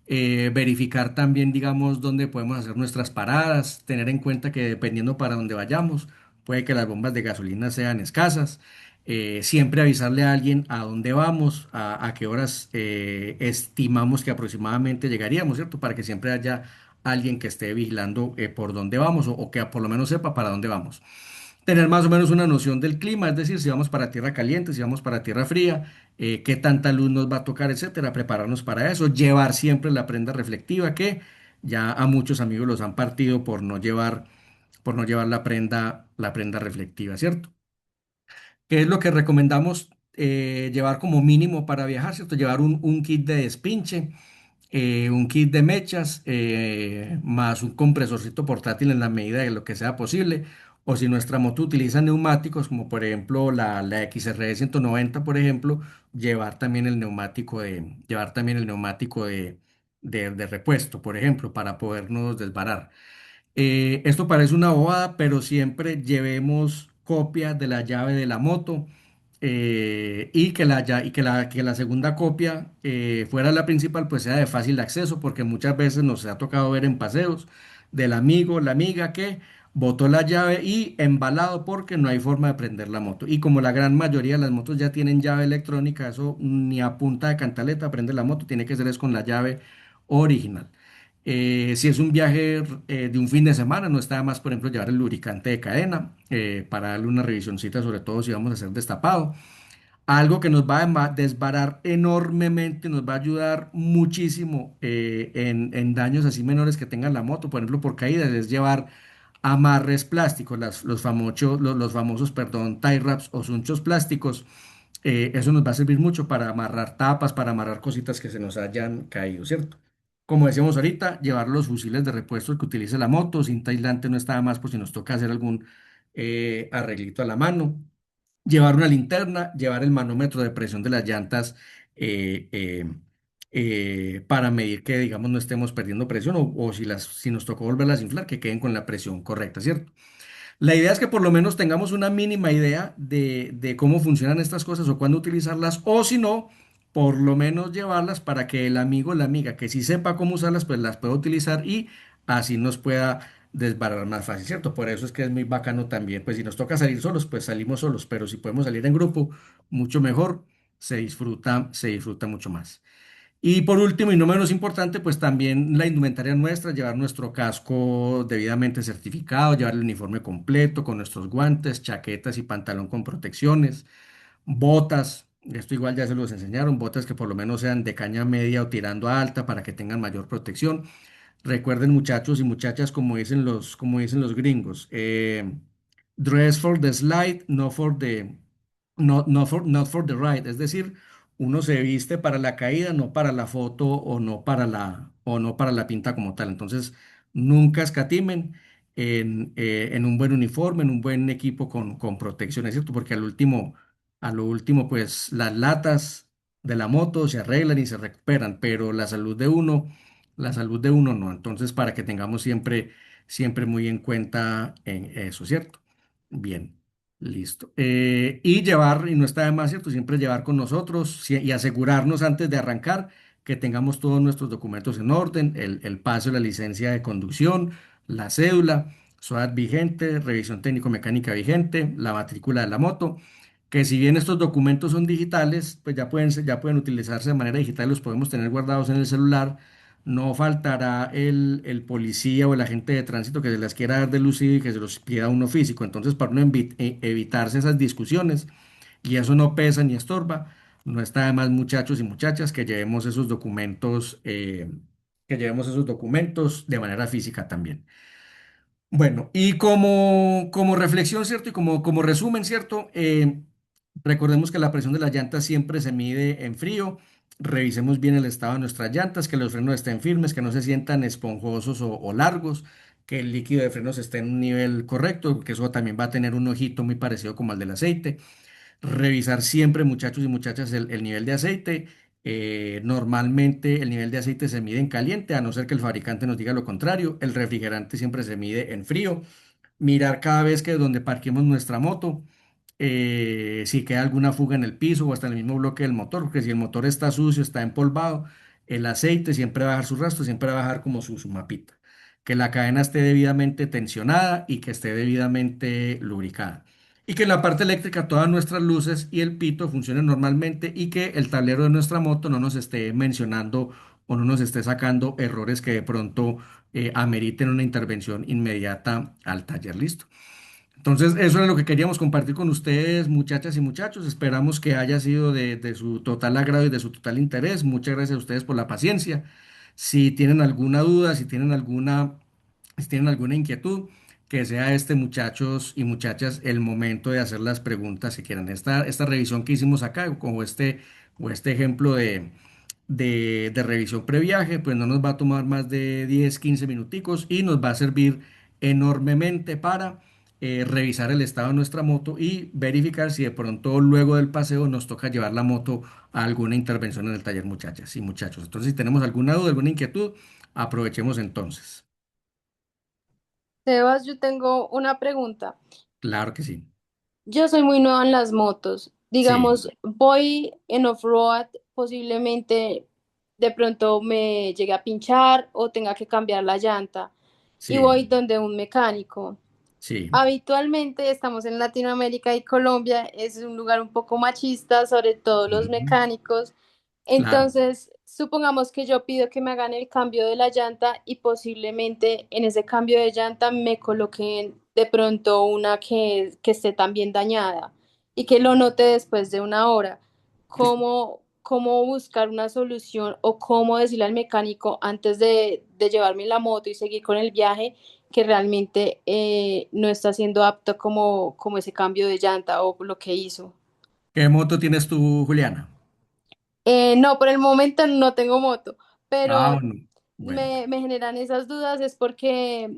Verificar también, digamos, dónde podemos hacer nuestras paradas, tener en cuenta que dependiendo para dónde vayamos, puede que las bombas de gasolina sean escasas. Siempre avisarle a alguien a dónde vamos, a qué horas estimamos que aproximadamente llegaríamos, ¿cierto? Para que siempre haya alguien que esté vigilando por dónde vamos o que por lo menos sepa para dónde vamos. Tener más o menos una noción del clima, es decir, si vamos para tierra caliente, si vamos para tierra fría, qué tanta luz nos va a tocar, etcétera, prepararnos para eso, llevar siempre la prenda reflectiva, que ya a muchos amigos los han partido por no llevar la prenda reflectiva, ¿cierto? ¿Qué es lo que recomendamos llevar como mínimo para viajar, ¿cierto? Llevar un kit de despinche, un kit de mechas, más un compresorcito portátil en la medida de lo que sea posible. O si nuestra moto utiliza neumáticos, como por ejemplo la XR 190, por ejemplo, llevar también el neumático de repuesto, por ejemplo, para podernos desbarar. Esto parece una bobada, pero siempre llevemos copia de la llave de la moto, que la segunda copia fuera la principal, pues sea de fácil acceso, porque muchas veces nos ha tocado ver en paseos del amigo, la amiga que botó la llave y embalado porque no hay forma de prender la moto. Y como la gran mayoría de las motos ya tienen llave electrónica, eso ni a punta de cantaleta prende la moto, tiene que ser es con la llave original. Si es un viaje de un fin de semana, no está de más, por ejemplo, llevar el lubricante de cadena para darle una revisioncita, sobre todo si vamos a hacer destapado. Algo que nos va a desbarar enormemente, nos va a ayudar muchísimo en daños así menores que tenga la moto, por ejemplo, por caídas, es llevar amarres plásticos, los famosos, perdón, tie wraps o sunchos plásticos. Eso nos va a servir mucho para amarrar tapas, para amarrar cositas que se nos hayan caído, ¿cierto? Como decíamos ahorita, llevar los fusiles de repuesto que utilice la moto, cinta aislante no está de más por si nos toca hacer algún arreglito a la mano. Llevar una linterna, llevar el manómetro de presión de las llantas eh, eh, para medir que, digamos, no estemos perdiendo presión o si nos tocó volverlas a inflar, que queden con la presión correcta, ¿cierto? La idea es que por lo menos tengamos una mínima idea de cómo funcionan estas cosas o cuándo utilizarlas, o si no, por lo menos llevarlas para que el amigo o la amiga que sí sepa cómo usarlas, pues las pueda utilizar y así nos pueda desbarrar más fácil, ¿cierto? Por eso es que es muy bacano también, pues si nos toca salir solos, pues salimos solos, pero si podemos salir en grupo, mucho mejor, se disfruta mucho más. Y por último, y no menos importante, pues también la indumentaria nuestra, llevar nuestro casco debidamente certificado, llevar el uniforme completo con nuestros guantes, chaquetas y pantalón con protecciones, botas, esto igual ya se los enseñaron, botas que por lo menos sean de caña media o tirando a alta para que tengan mayor protección. Recuerden, muchachos y muchachas, como dicen los gringos, dress for the slide, not for the ride. Es decir, uno se viste para la caída, no para la foto o no para la pinta como tal. Entonces, nunca escatimen en un buen uniforme, en un buen equipo con protección, ¿es cierto? Porque a lo último, pues las latas de la moto se arreglan y se recuperan, pero la salud de uno no. Entonces, para que tengamos siempre muy en cuenta en eso, ¿cierto? Bien, listo. Y llevar, y no está de más, ¿cierto? Siempre llevar con nosotros y asegurarnos antes de arrancar que tengamos todos nuestros documentos en orden, el paso de la licencia de conducción, la cédula, SOAT vigente, revisión técnico-mecánica vigente, la matrícula de la moto, que si bien estos documentos son digitales, pues ya pueden utilizarse de manera digital, los podemos tener guardados en el celular. No faltará el policía o el agente de tránsito que se las quiera dar de lucido y que se los pida a uno físico. Entonces, para uno evitarse esas discusiones, y eso no pesa ni estorba, no está de más, muchachos y muchachas, que llevemos esos documentos de manera física también. Bueno, y como reflexión, ¿cierto? Y como resumen, ¿cierto? Recordemos que la presión de las llantas siempre se mide en frío. Revisemos bien el estado de nuestras llantas, que los frenos estén firmes, que no se sientan esponjosos o largos, que el líquido de frenos esté en un nivel correcto, porque eso también va a tener un ojito muy parecido como al del aceite. Revisar siempre, muchachos y muchachas, el nivel de aceite. Normalmente el nivel de aceite se mide en caliente, a no ser que el fabricante nos diga lo contrario. El refrigerante siempre se mide en frío. Mirar cada vez que donde parquemos nuestra moto, si queda alguna fuga en el piso o hasta en el mismo bloque del motor, porque si el motor está sucio, está empolvado, el aceite siempre va a dejar su rastro, siempre va a dejar como su mapita. Que la cadena esté debidamente tensionada y que esté debidamente lubricada. Y que en la parte eléctrica todas nuestras luces y el pito funcionen normalmente y que el tablero de nuestra moto no nos esté mencionando o no nos esté sacando errores que de pronto ameriten una intervención inmediata al taller. Listo. Entonces, eso es lo que queríamos compartir con ustedes, muchachas y muchachos. Esperamos que haya sido de su total agrado y de su total interés. Muchas gracias a ustedes por la paciencia. Si tienen alguna duda, si tienen alguna inquietud, que sea este, muchachos y muchachas, el momento de hacer las preguntas si quieran. Esta revisión que hicimos acá, o este ejemplo de revisión previaje, pues no nos va a tomar más de 10 15 minuticos y nos va a servir enormemente para revisar el estado de nuestra moto y verificar si de pronto luego del paseo nos toca llevar la moto a alguna intervención en el taller, muchachas y muchachos. Entonces, si tenemos alguna duda, alguna inquietud, aprovechemos entonces. Sebas, yo tengo una pregunta. Claro que sí. Yo soy muy nueva en las motos. Sí, Digamos, voy en off-road, posiblemente de pronto me llegue a pinchar o tenga que cambiar la llanta y sí, voy donde un mecánico. sí. Habitualmente estamos en Latinoamérica y Colombia es un lugar un poco machista, sobre todo los Ujú. mecánicos. Claro. Entonces, supongamos que yo pido que me hagan el cambio de la llanta y posiblemente en ese cambio de llanta me coloquen de pronto una que esté también dañada y que lo note después de una hora. ¿Cómo buscar una solución o cómo decirle al mecánico antes de llevarme la moto y seguir con el viaje que realmente no está siendo apto como ese cambio de llanta o lo que hizo? ¿Qué moto tienes tú, Juliana? No, por el momento no tengo moto, Ah, pero bueno. Bueno. me generan esas dudas es porque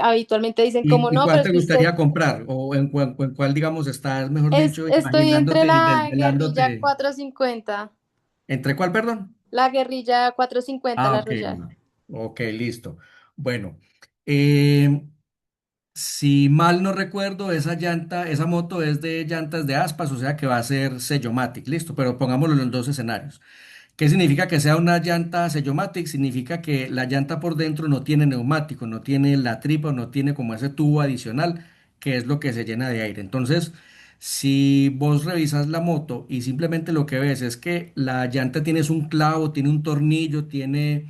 habitualmente dicen como ¿Y no, cuál pero es te que usted gustaría comprar? ¿O en cuál, digamos, estás, mejor dicho, estoy entre imaginándote y la guerrilla desvelándote? 450, ¿Entre cuál, perdón? la guerrilla 450, Ah, la ok. Royal. Ok, listo. Bueno, eh, si mal no recuerdo, esa llanta, esa moto es de llantas de aspas, o sea que va a ser Sellomatic, listo, pero pongámoslo en los dos escenarios. ¿Qué significa que sea una llanta Sellomatic? Significa que la llanta por dentro no tiene neumático, no tiene la tripa, no tiene como ese tubo adicional, que es lo que se llena de aire. Entonces, si vos revisas la moto y simplemente lo que ves es que la llanta tiene un clavo, tiene un tornillo, tiene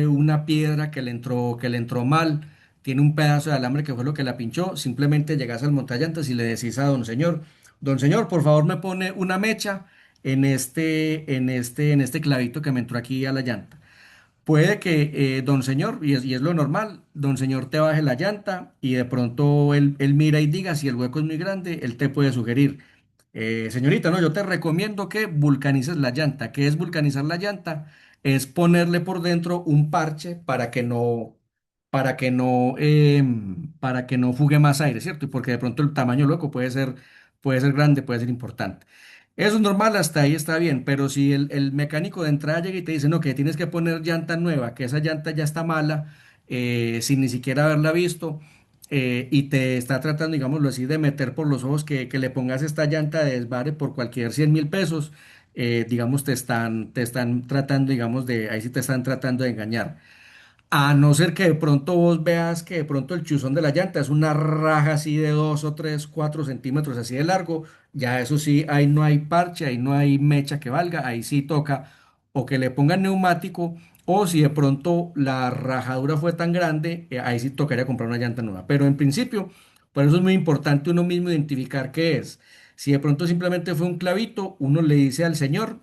una piedra que le entró mal, tiene un pedazo de alambre que fue lo que la pinchó, simplemente llegas al montallantas y le decís a don señor, por favor me pone una mecha en este clavito que me entró aquí a la llanta. Puede que don señor, y es lo normal, don señor te baje la llanta y de pronto él mira y diga, si el hueco es muy grande, él te puede sugerir, señorita, no, yo te recomiendo que vulcanices la llanta. ¿Qué es vulcanizar la llanta? Es ponerle por dentro un parche para que no fugue más aire, ¿cierto? Y porque de pronto el tamaño del hueco puede ser grande, puede ser importante. Eso es normal, hasta ahí está bien, pero si el mecánico de entrada llega y te dice, no, que tienes que poner llanta nueva, que esa llanta ya está mala, sin ni siquiera haberla visto, y te está tratando, digámoslo así, de meter por los ojos que le pongas esta llanta de desvare por cualquier 100.000 pesos, digamos, te están tratando, digamos, ahí sí te están tratando de engañar. A no ser que de pronto vos veas que de pronto el chuzón de la llanta es una raja así de 2 o 3, 4 centímetros así de largo, ya eso sí, ahí no hay parche, ahí no hay mecha que valga, ahí sí toca o que le pongan neumático o si de pronto la rajadura fue tan grande, ahí sí tocaría comprar una llanta nueva. Pero en principio, por eso es muy importante uno mismo identificar qué es. Si de pronto simplemente fue un clavito, uno le dice al señor,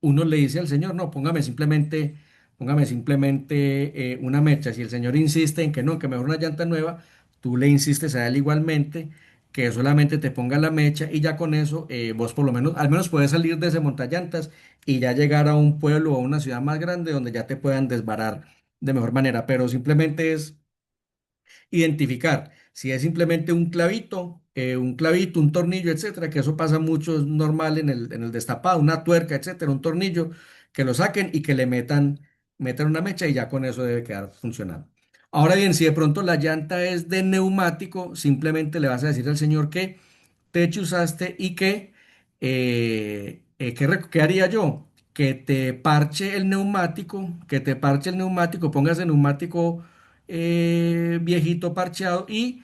no, póngame simplemente una mecha. Si el señor insiste en que no, que mejor una llanta nueva, tú le insistes a él igualmente que solamente te ponga la mecha y ya con eso vos por lo menos, al menos puedes salir de ese montallantas y ya llegar a un pueblo o a una ciudad más grande donde ya te puedan desbarar de mejor manera. Pero simplemente es identificar si es simplemente un clavito, un tornillo, etcétera, que eso pasa mucho, es normal en el destapado, una tuerca, etcétera, un tornillo, que lo saquen y que le metan una mecha y ya con eso debe quedar funcionando. Ahora bien, si de pronto la llanta es de neumático, simplemente le vas a decir al señor que te chuzaste y ¿qué haría yo? Que te parche el neumático, pongas el neumático viejito parcheado y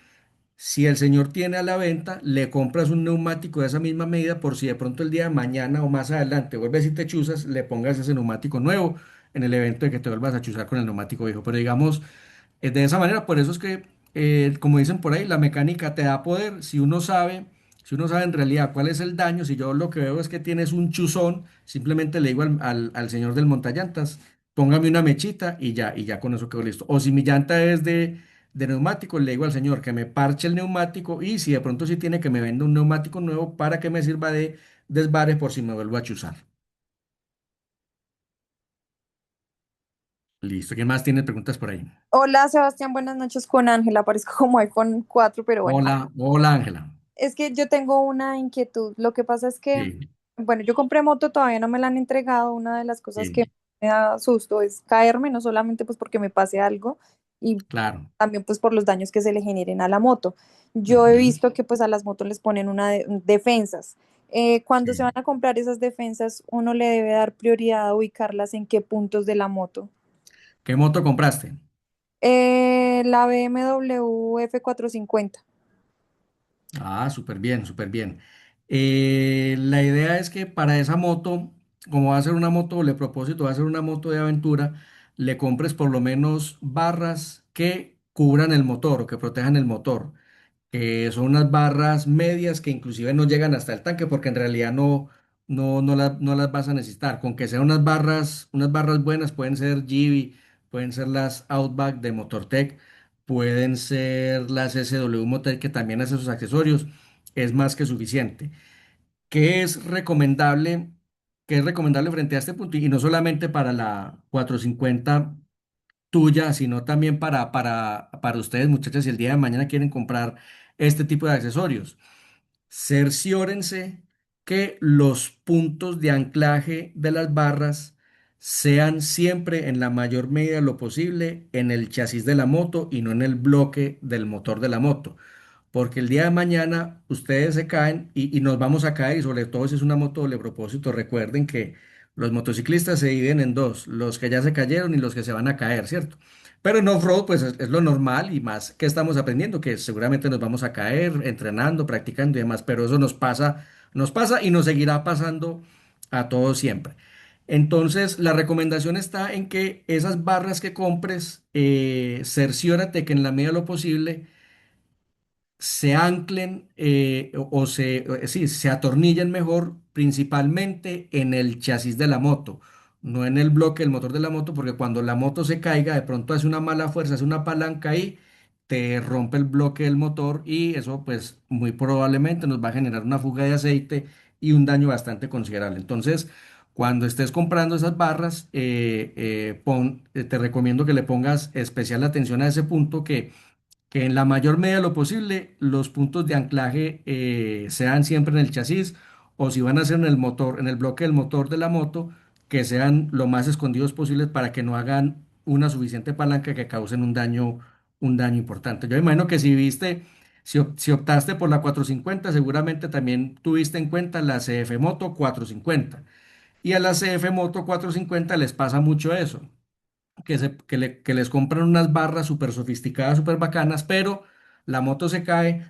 si el señor tiene a la venta, le compras un neumático de esa misma medida por si de pronto el día de mañana o más adelante vuelves y te chuzas, le pongas ese neumático nuevo en el evento de que te vuelvas a chuzar con el neumático viejo. Pero digamos, de esa manera, por eso es que, como dicen por ahí, la mecánica te da poder. Si uno sabe en realidad cuál es el daño, si yo lo que veo es que tienes un chuzón, simplemente le digo al señor del montallantas, póngame una mechita y ya con eso quedo listo. O si mi llanta es de neumático, le digo al señor que me parche el neumático y si de pronto sí tiene que me venda un neumático nuevo para que me sirva de desvare por si me vuelvo a chuzar. Listo. ¿Quién más tiene preguntas por ahí? Hola Sebastián, buenas noches con Ángela. Aparezco como iPhone 4, pero bueno. Hola, hola Ángela. Es que yo tengo una inquietud. Lo que pasa es que, Sí, bueno, yo compré moto, todavía no me la han entregado. Una de las cosas que sí, me da susto es caerme, no solamente pues porque me pase algo y claro. también pues por los daños que se le generen a la moto. Yo he Ujú. visto que pues a las motos les ponen defensas. Cuando se van Sí. a comprar esas defensas, uno le debe dar prioridad a ubicarlas en qué puntos de la moto. ¿Qué moto compraste? La BMW F450. Ah, súper bien, súper bien. La idea es que para esa moto, como va a ser una moto doble propósito, va a ser una moto de aventura, le compres por lo menos barras que cubran el motor o que protejan el motor. Son unas barras medias que inclusive no llegan hasta el tanque porque en realidad no las vas a necesitar. Con que sean unas barras buenas, pueden ser Givi, pueden ser las Outback de Motortech, pueden ser las SW Motec que también hace sus accesorios, es más que suficiente. ¿Qué es recomendable? ¿Qué es recomendable frente a este punto? Y no solamente para la 450 tuya, sino también para ustedes, muchachas, si el día de mañana quieren comprar este tipo de accesorios. Cerciórense que los puntos de anclaje de las barras sean siempre en la mayor medida de lo posible en el chasis de la moto y no en el bloque del motor de la moto, porque el día de mañana ustedes se caen y nos vamos a caer y sobre todo si es una moto doble propósito, recuerden que los motociclistas se dividen en dos, los que ya se cayeron y los que se van a caer, ¿cierto? Pero en off-road pues es lo normal y más que estamos aprendiendo, que seguramente nos vamos a caer entrenando, practicando y demás, pero eso nos pasa y nos seguirá pasando a todos siempre. Entonces, la recomendación está en que esas barras que compres, cerciórate que en la medida de lo posible se anclen se atornillen mejor principalmente en el chasis de la moto, no en el bloque del motor de la moto, porque cuando la moto se caiga, de pronto hace una mala fuerza, hace una palanca ahí, te rompe el bloque del motor y eso pues muy probablemente nos va a generar una fuga de aceite y un daño bastante considerable. Entonces, cuando estés comprando esas barras, te recomiendo que le pongas especial atención a ese punto que en la mayor medida de lo posible los puntos de anclaje sean siempre en el chasis o si van a ser en el motor, en el bloque del motor de la moto, que sean lo más escondidos posibles para que no hagan una suficiente palanca que causen un daño importante. Yo imagino que si optaste por la 450, seguramente también tuviste en cuenta la CF Moto 450. Y a la CF Moto 450 les pasa mucho eso que les compran unas barras súper sofisticadas, súper bacanas, pero la moto se cae,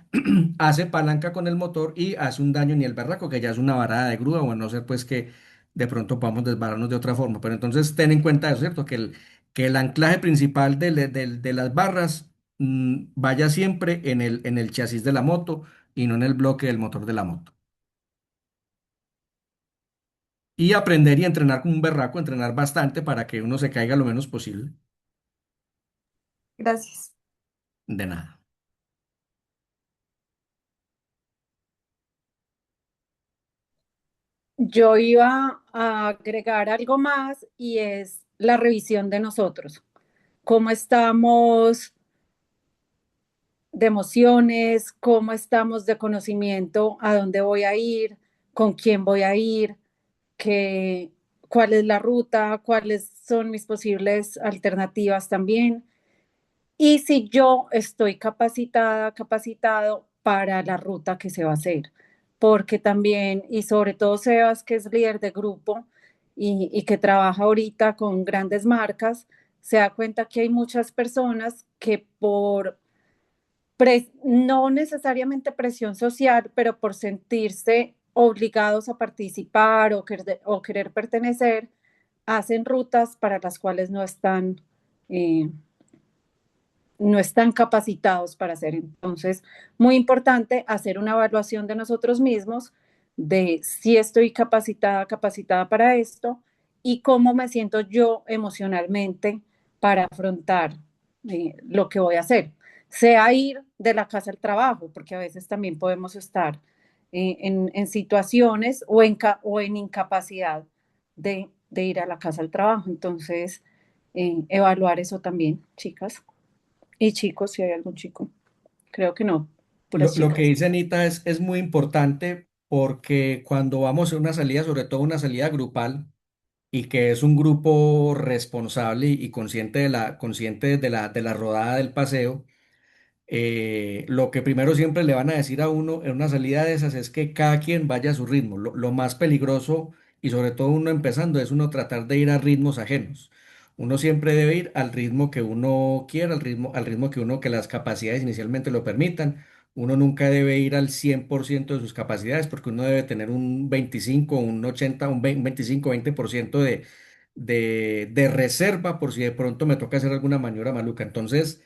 hace palanca con el motor y hace un daño ni el berraco, que ya es una varada de grúa, o a no ser pues que de pronto podamos desbararnos de otra forma. Pero entonces ten en cuenta eso, ¿cierto? Que el anclaje principal de las barras vaya siempre en el chasis de la moto y no en el bloque del motor de la moto. Y aprender y entrenar como un berraco, entrenar bastante para que uno se caiga lo menos posible. Gracias. De nada. Yo iba a agregar algo más y es la revisión de nosotros. ¿Cómo estamos de emociones? ¿Cómo estamos de conocimiento? ¿A dónde voy a ir? ¿Con quién voy a ir? ¿Qué, cuál es la ruta? ¿Cuáles son mis posibles alternativas también? Y si yo estoy capacitada, capacitado para la ruta que se va a hacer, porque también, y sobre todo Sebas, que es líder de grupo y que trabaja ahorita con grandes marcas, se da cuenta que hay muchas personas que por no necesariamente presión social, pero por sentirse obligados a participar o querer pertenecer, hacen rutas para las cuales eh, no están capacitados para hacer. Entonces, muy importante hacer una evaluación de nosotros mismos, de si estoy capacitada, capacitada para esto y cómo me siento yo emocionalmente para afrontar lo que voy a hacer. Sea ir de la casa al trabajo, porque a veces también podemos estar en situaciones o en incapacidad de ir a la casa al trabajo. Entonces, evaluar eso también, chicas. Y chicos, si hay algún chico. Creo que no, puras Lo que chicas. dice Anita es muy importante porque cuando vamos a una salida, sobre todo una salida grupal, y que es un grupo responsable y consciente de la rodada del paseo, lo que primero siempre le van a decir a uno en una salida de esas es que cada quien vaya a su ritmo. Lo más peligroso, y sobre todo uno empezando, es uno tratar de ir a ritmos ajenos. Uno siempre debe ir al ritmo que uno quiera, al ritmo que uno, que las capacidades inicialmente lo permitan. Uno nunca debe ir al 100% de sus capacidades porque uno debe tener un 25, un 80, un 20, un 25, 20% de reserva por si de pronto me toca hacer alguna maniobra maluca. Entonces,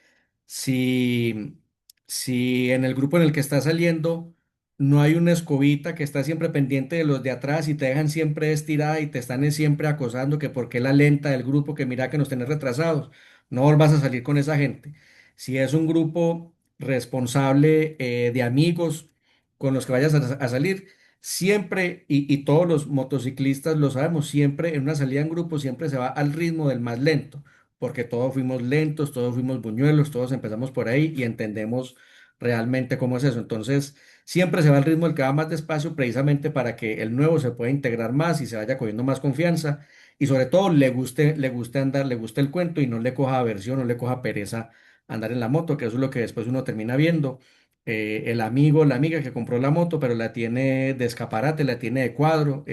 si, si en el grupo en el que estás saliendo no hay una escobita que está siempre pendiente de los de atrás y te dejan siempre estirada y te están siempre acosando que por qué la lenta del grupo, que mira que nos tenés retrasados, no volvás a salir con esa gente. Si es un grupo responsable, de amigos con los que vayas a salir, siempre, y todos los motociclistas lo sabemos, siempre en una salida en grupo siempre se va al ritmo del más lento, porque todos fuimos lentos, todos fuimos buñuelos, todos empezamos por ahí y entendemos realmente cómo es eso. Entonces, siempre se va al ritmo del que va más despacio, precisamente para que el nuevo se pueda integrar más y se vaya cogiendo más confianza y sobre todo le guste andar, le guste el cuento y no le coja aversión, no le coja pereza andar en la moto, que eso es lo que después uno termina viendo. El amigo, la amiga que compró la moto, pero la tiene de escaparate, la tiene de cuadro,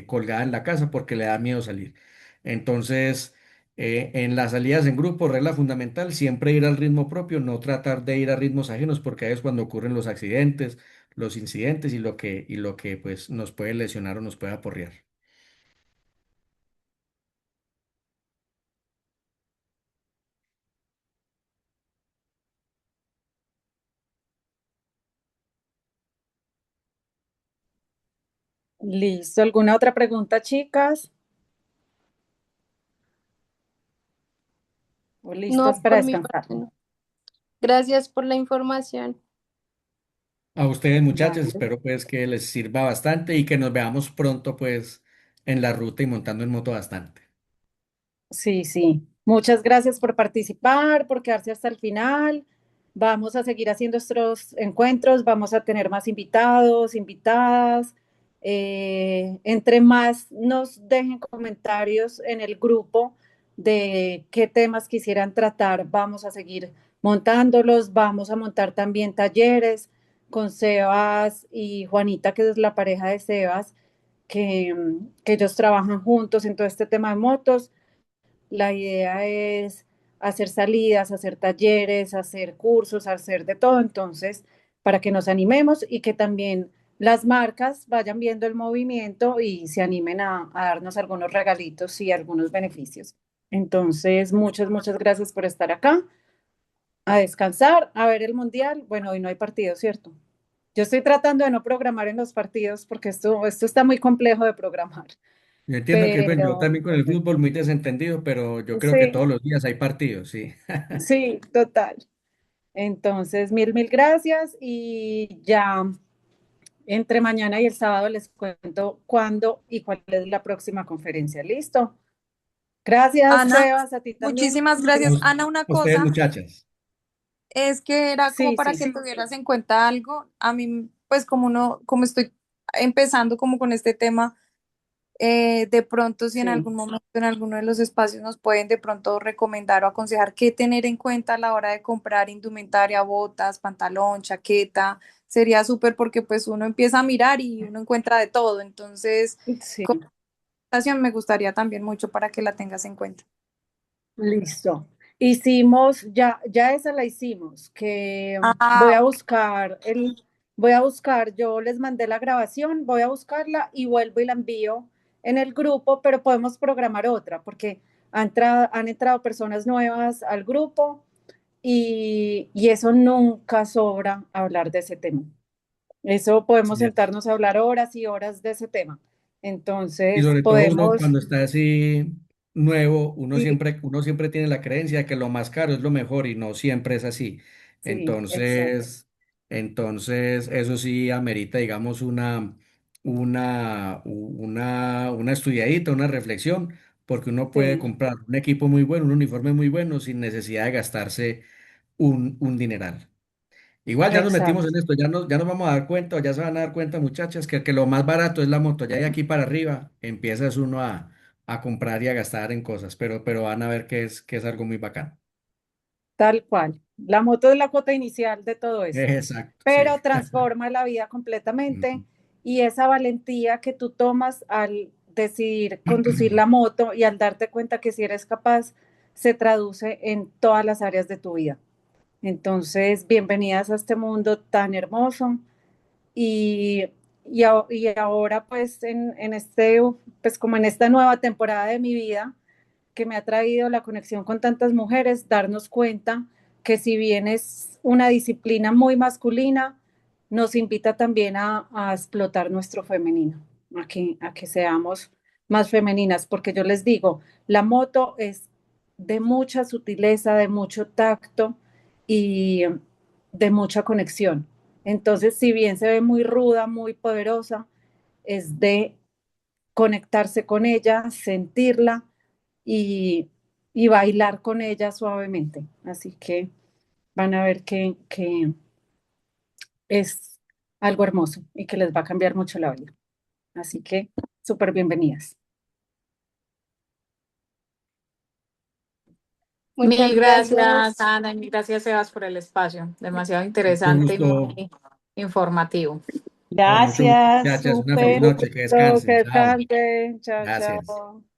colgada en la casa porque le da miedo salir. Entonces, en las salidas en grupo, regla fundamental, siempre ir al ritmo propio, no tratar de ir a ritmos ajenos, porque ahí es cuando ocurren los accidentes, los incidentes y lo que pues nos puede lesionar o nos puede aporrear. Listo. ¿Alguna otra pregunta, chicas? ¿O listas No, para por mi descansar? parte no. Gracias por la información. A ustedes, muchachos, Vale. espero pues que les sirva bastante y que nos veamos pronto pues en la ruta y montando en moto bastante. Sí, sí. Muchas gracias por participar, por quedarse hasta el final. Vamos a seguir haciendo estos encuentros, vamos a tener más invitados, invitadas. Entre más nos dejen comentarios en el grupo de qué temas quisieran tratar, vamos a seguir montándolos. Vamos a montar también talleres con Sebas y Juanita, que es la pareja de Sebas, que ellos trabajan juntos en todo este tema de motos. La idea es hacer salidas, hacer talleres, hacer cursos, hacer de todo, entonces, para que nos animemos y que también las marcas vayan viendo el movimiento y se animen a darnos algunos regalitos y algunos beneficios. Entonces, muchas gracias por estar acá, a descansar, a ver el mundial. Bueno, hoy no hay partido, ¿cierto? Yo estoy tratando de no programar en los partidos porque esto está muy complejo de programar, Yo entiendo que pues, yo pero también con el fútbol muy desentendido, pero yo creo que sí, todos los días hay partidos, sí. sí, total. Entonces, mil gracias y ya entre mañana y el sábado les cuento cuándo y cuál es la próxima conferencia. ¿Listo? Gracias, Ana, Sebas, a ti también. muchísimas gracias. Dime. Ana, una Ustedes, cosa. muchachas. Es que era como Sí, para sí, que sí, tuvieras en cuenta algo. A mí, pues como uno, como estoy empezando como con este tema, de pronto si en sí. algún momento en alguno de los espacios nos pueden de pronto recomendar o aconsejar qué tener en cuenta a la hora de comprar indumentaria, botas, pantalón, chaqueta, sería súper porque pues uno empieza a mirar y uno encuentra de todo. Entonces, Sí. con esta situación me gustaría también mucho para que la tengas en cuenta. Listo. Hicimos, ya esa la hicimos, que Ah, ok. voy a buscar, yo les mandé la grabación, voy a buscarla y vuelvo y la envío en el grupo, pero podemos programar otra, porque han entrado personas nuevas al grupo y eso nunca sobra hablar de ese tema. Eso podemos Sí. sentarnos a hablar horas y horas de ese tema. Y Entonces, sobre todo uno podemos, cuando está así nuevo, sí, uno siempre tiene la creencia de que lo más caro es lo mejor y no siempre es así. sí, exacto. Entonces, entonces eso sí amerita, digamos, una estudiadita, una reflexión, porque uno puede Sí. comprar un equipo muy bueno, un uniforme muy bueno sin necesidad de gastarse un dineral. Igual ya nos metimos Exacto. en esto, ya nos vamos a dar cuenta, o ya se van a dar cuenta, muchachas, que lo más barato es la moto. Ya de aquí para arriba empiezas uno a comprar y a gastar en cosas, pero van a ver que es algo muy bacano. Tal cual. La moto es la cuota inicial de todo esto, Exacto, sí. pero transforma la vida completamente Ujú. y esa valentía que tú tomas al decidir conducir la moto y al darte cuenta que si eres capaz, se traduce en todas las áreas de tu vida. Entonces, bienvenidas a este mundo tan hermoso y, y ahora pues en este, pues como en esta nueva temporada de mi vida, que me ha traído la conexión con tantas mujeres, darnos cuenta que si bien es una disciplina muy masculina, nos invita también a explotar nuestro femenino, a que seamos más femeninas, porque yo les digo, la moto es de mucha sutileza, de mucho tacto y de mucha conexión. Entonces, si bien se ve muy ruda, muy poderosa, es de conectarse con ella, sentirla y, y bailar con ella suavemente. Así que van a ver que es algo hermoso y que les va a cambiar mucho la vida. Así que súper bienvenidas. Muchas Mil gracias, gracias. Ana, y mil gracias, Sebas, por el espacio. Demasiado Mucho interesante y gusto. muy informativo. No, mucho gusto, Gracias, muchachas. Una feliz súper. noche. Que Gusto, que descansen. Chao. descansen. Chao, Gracias. chao.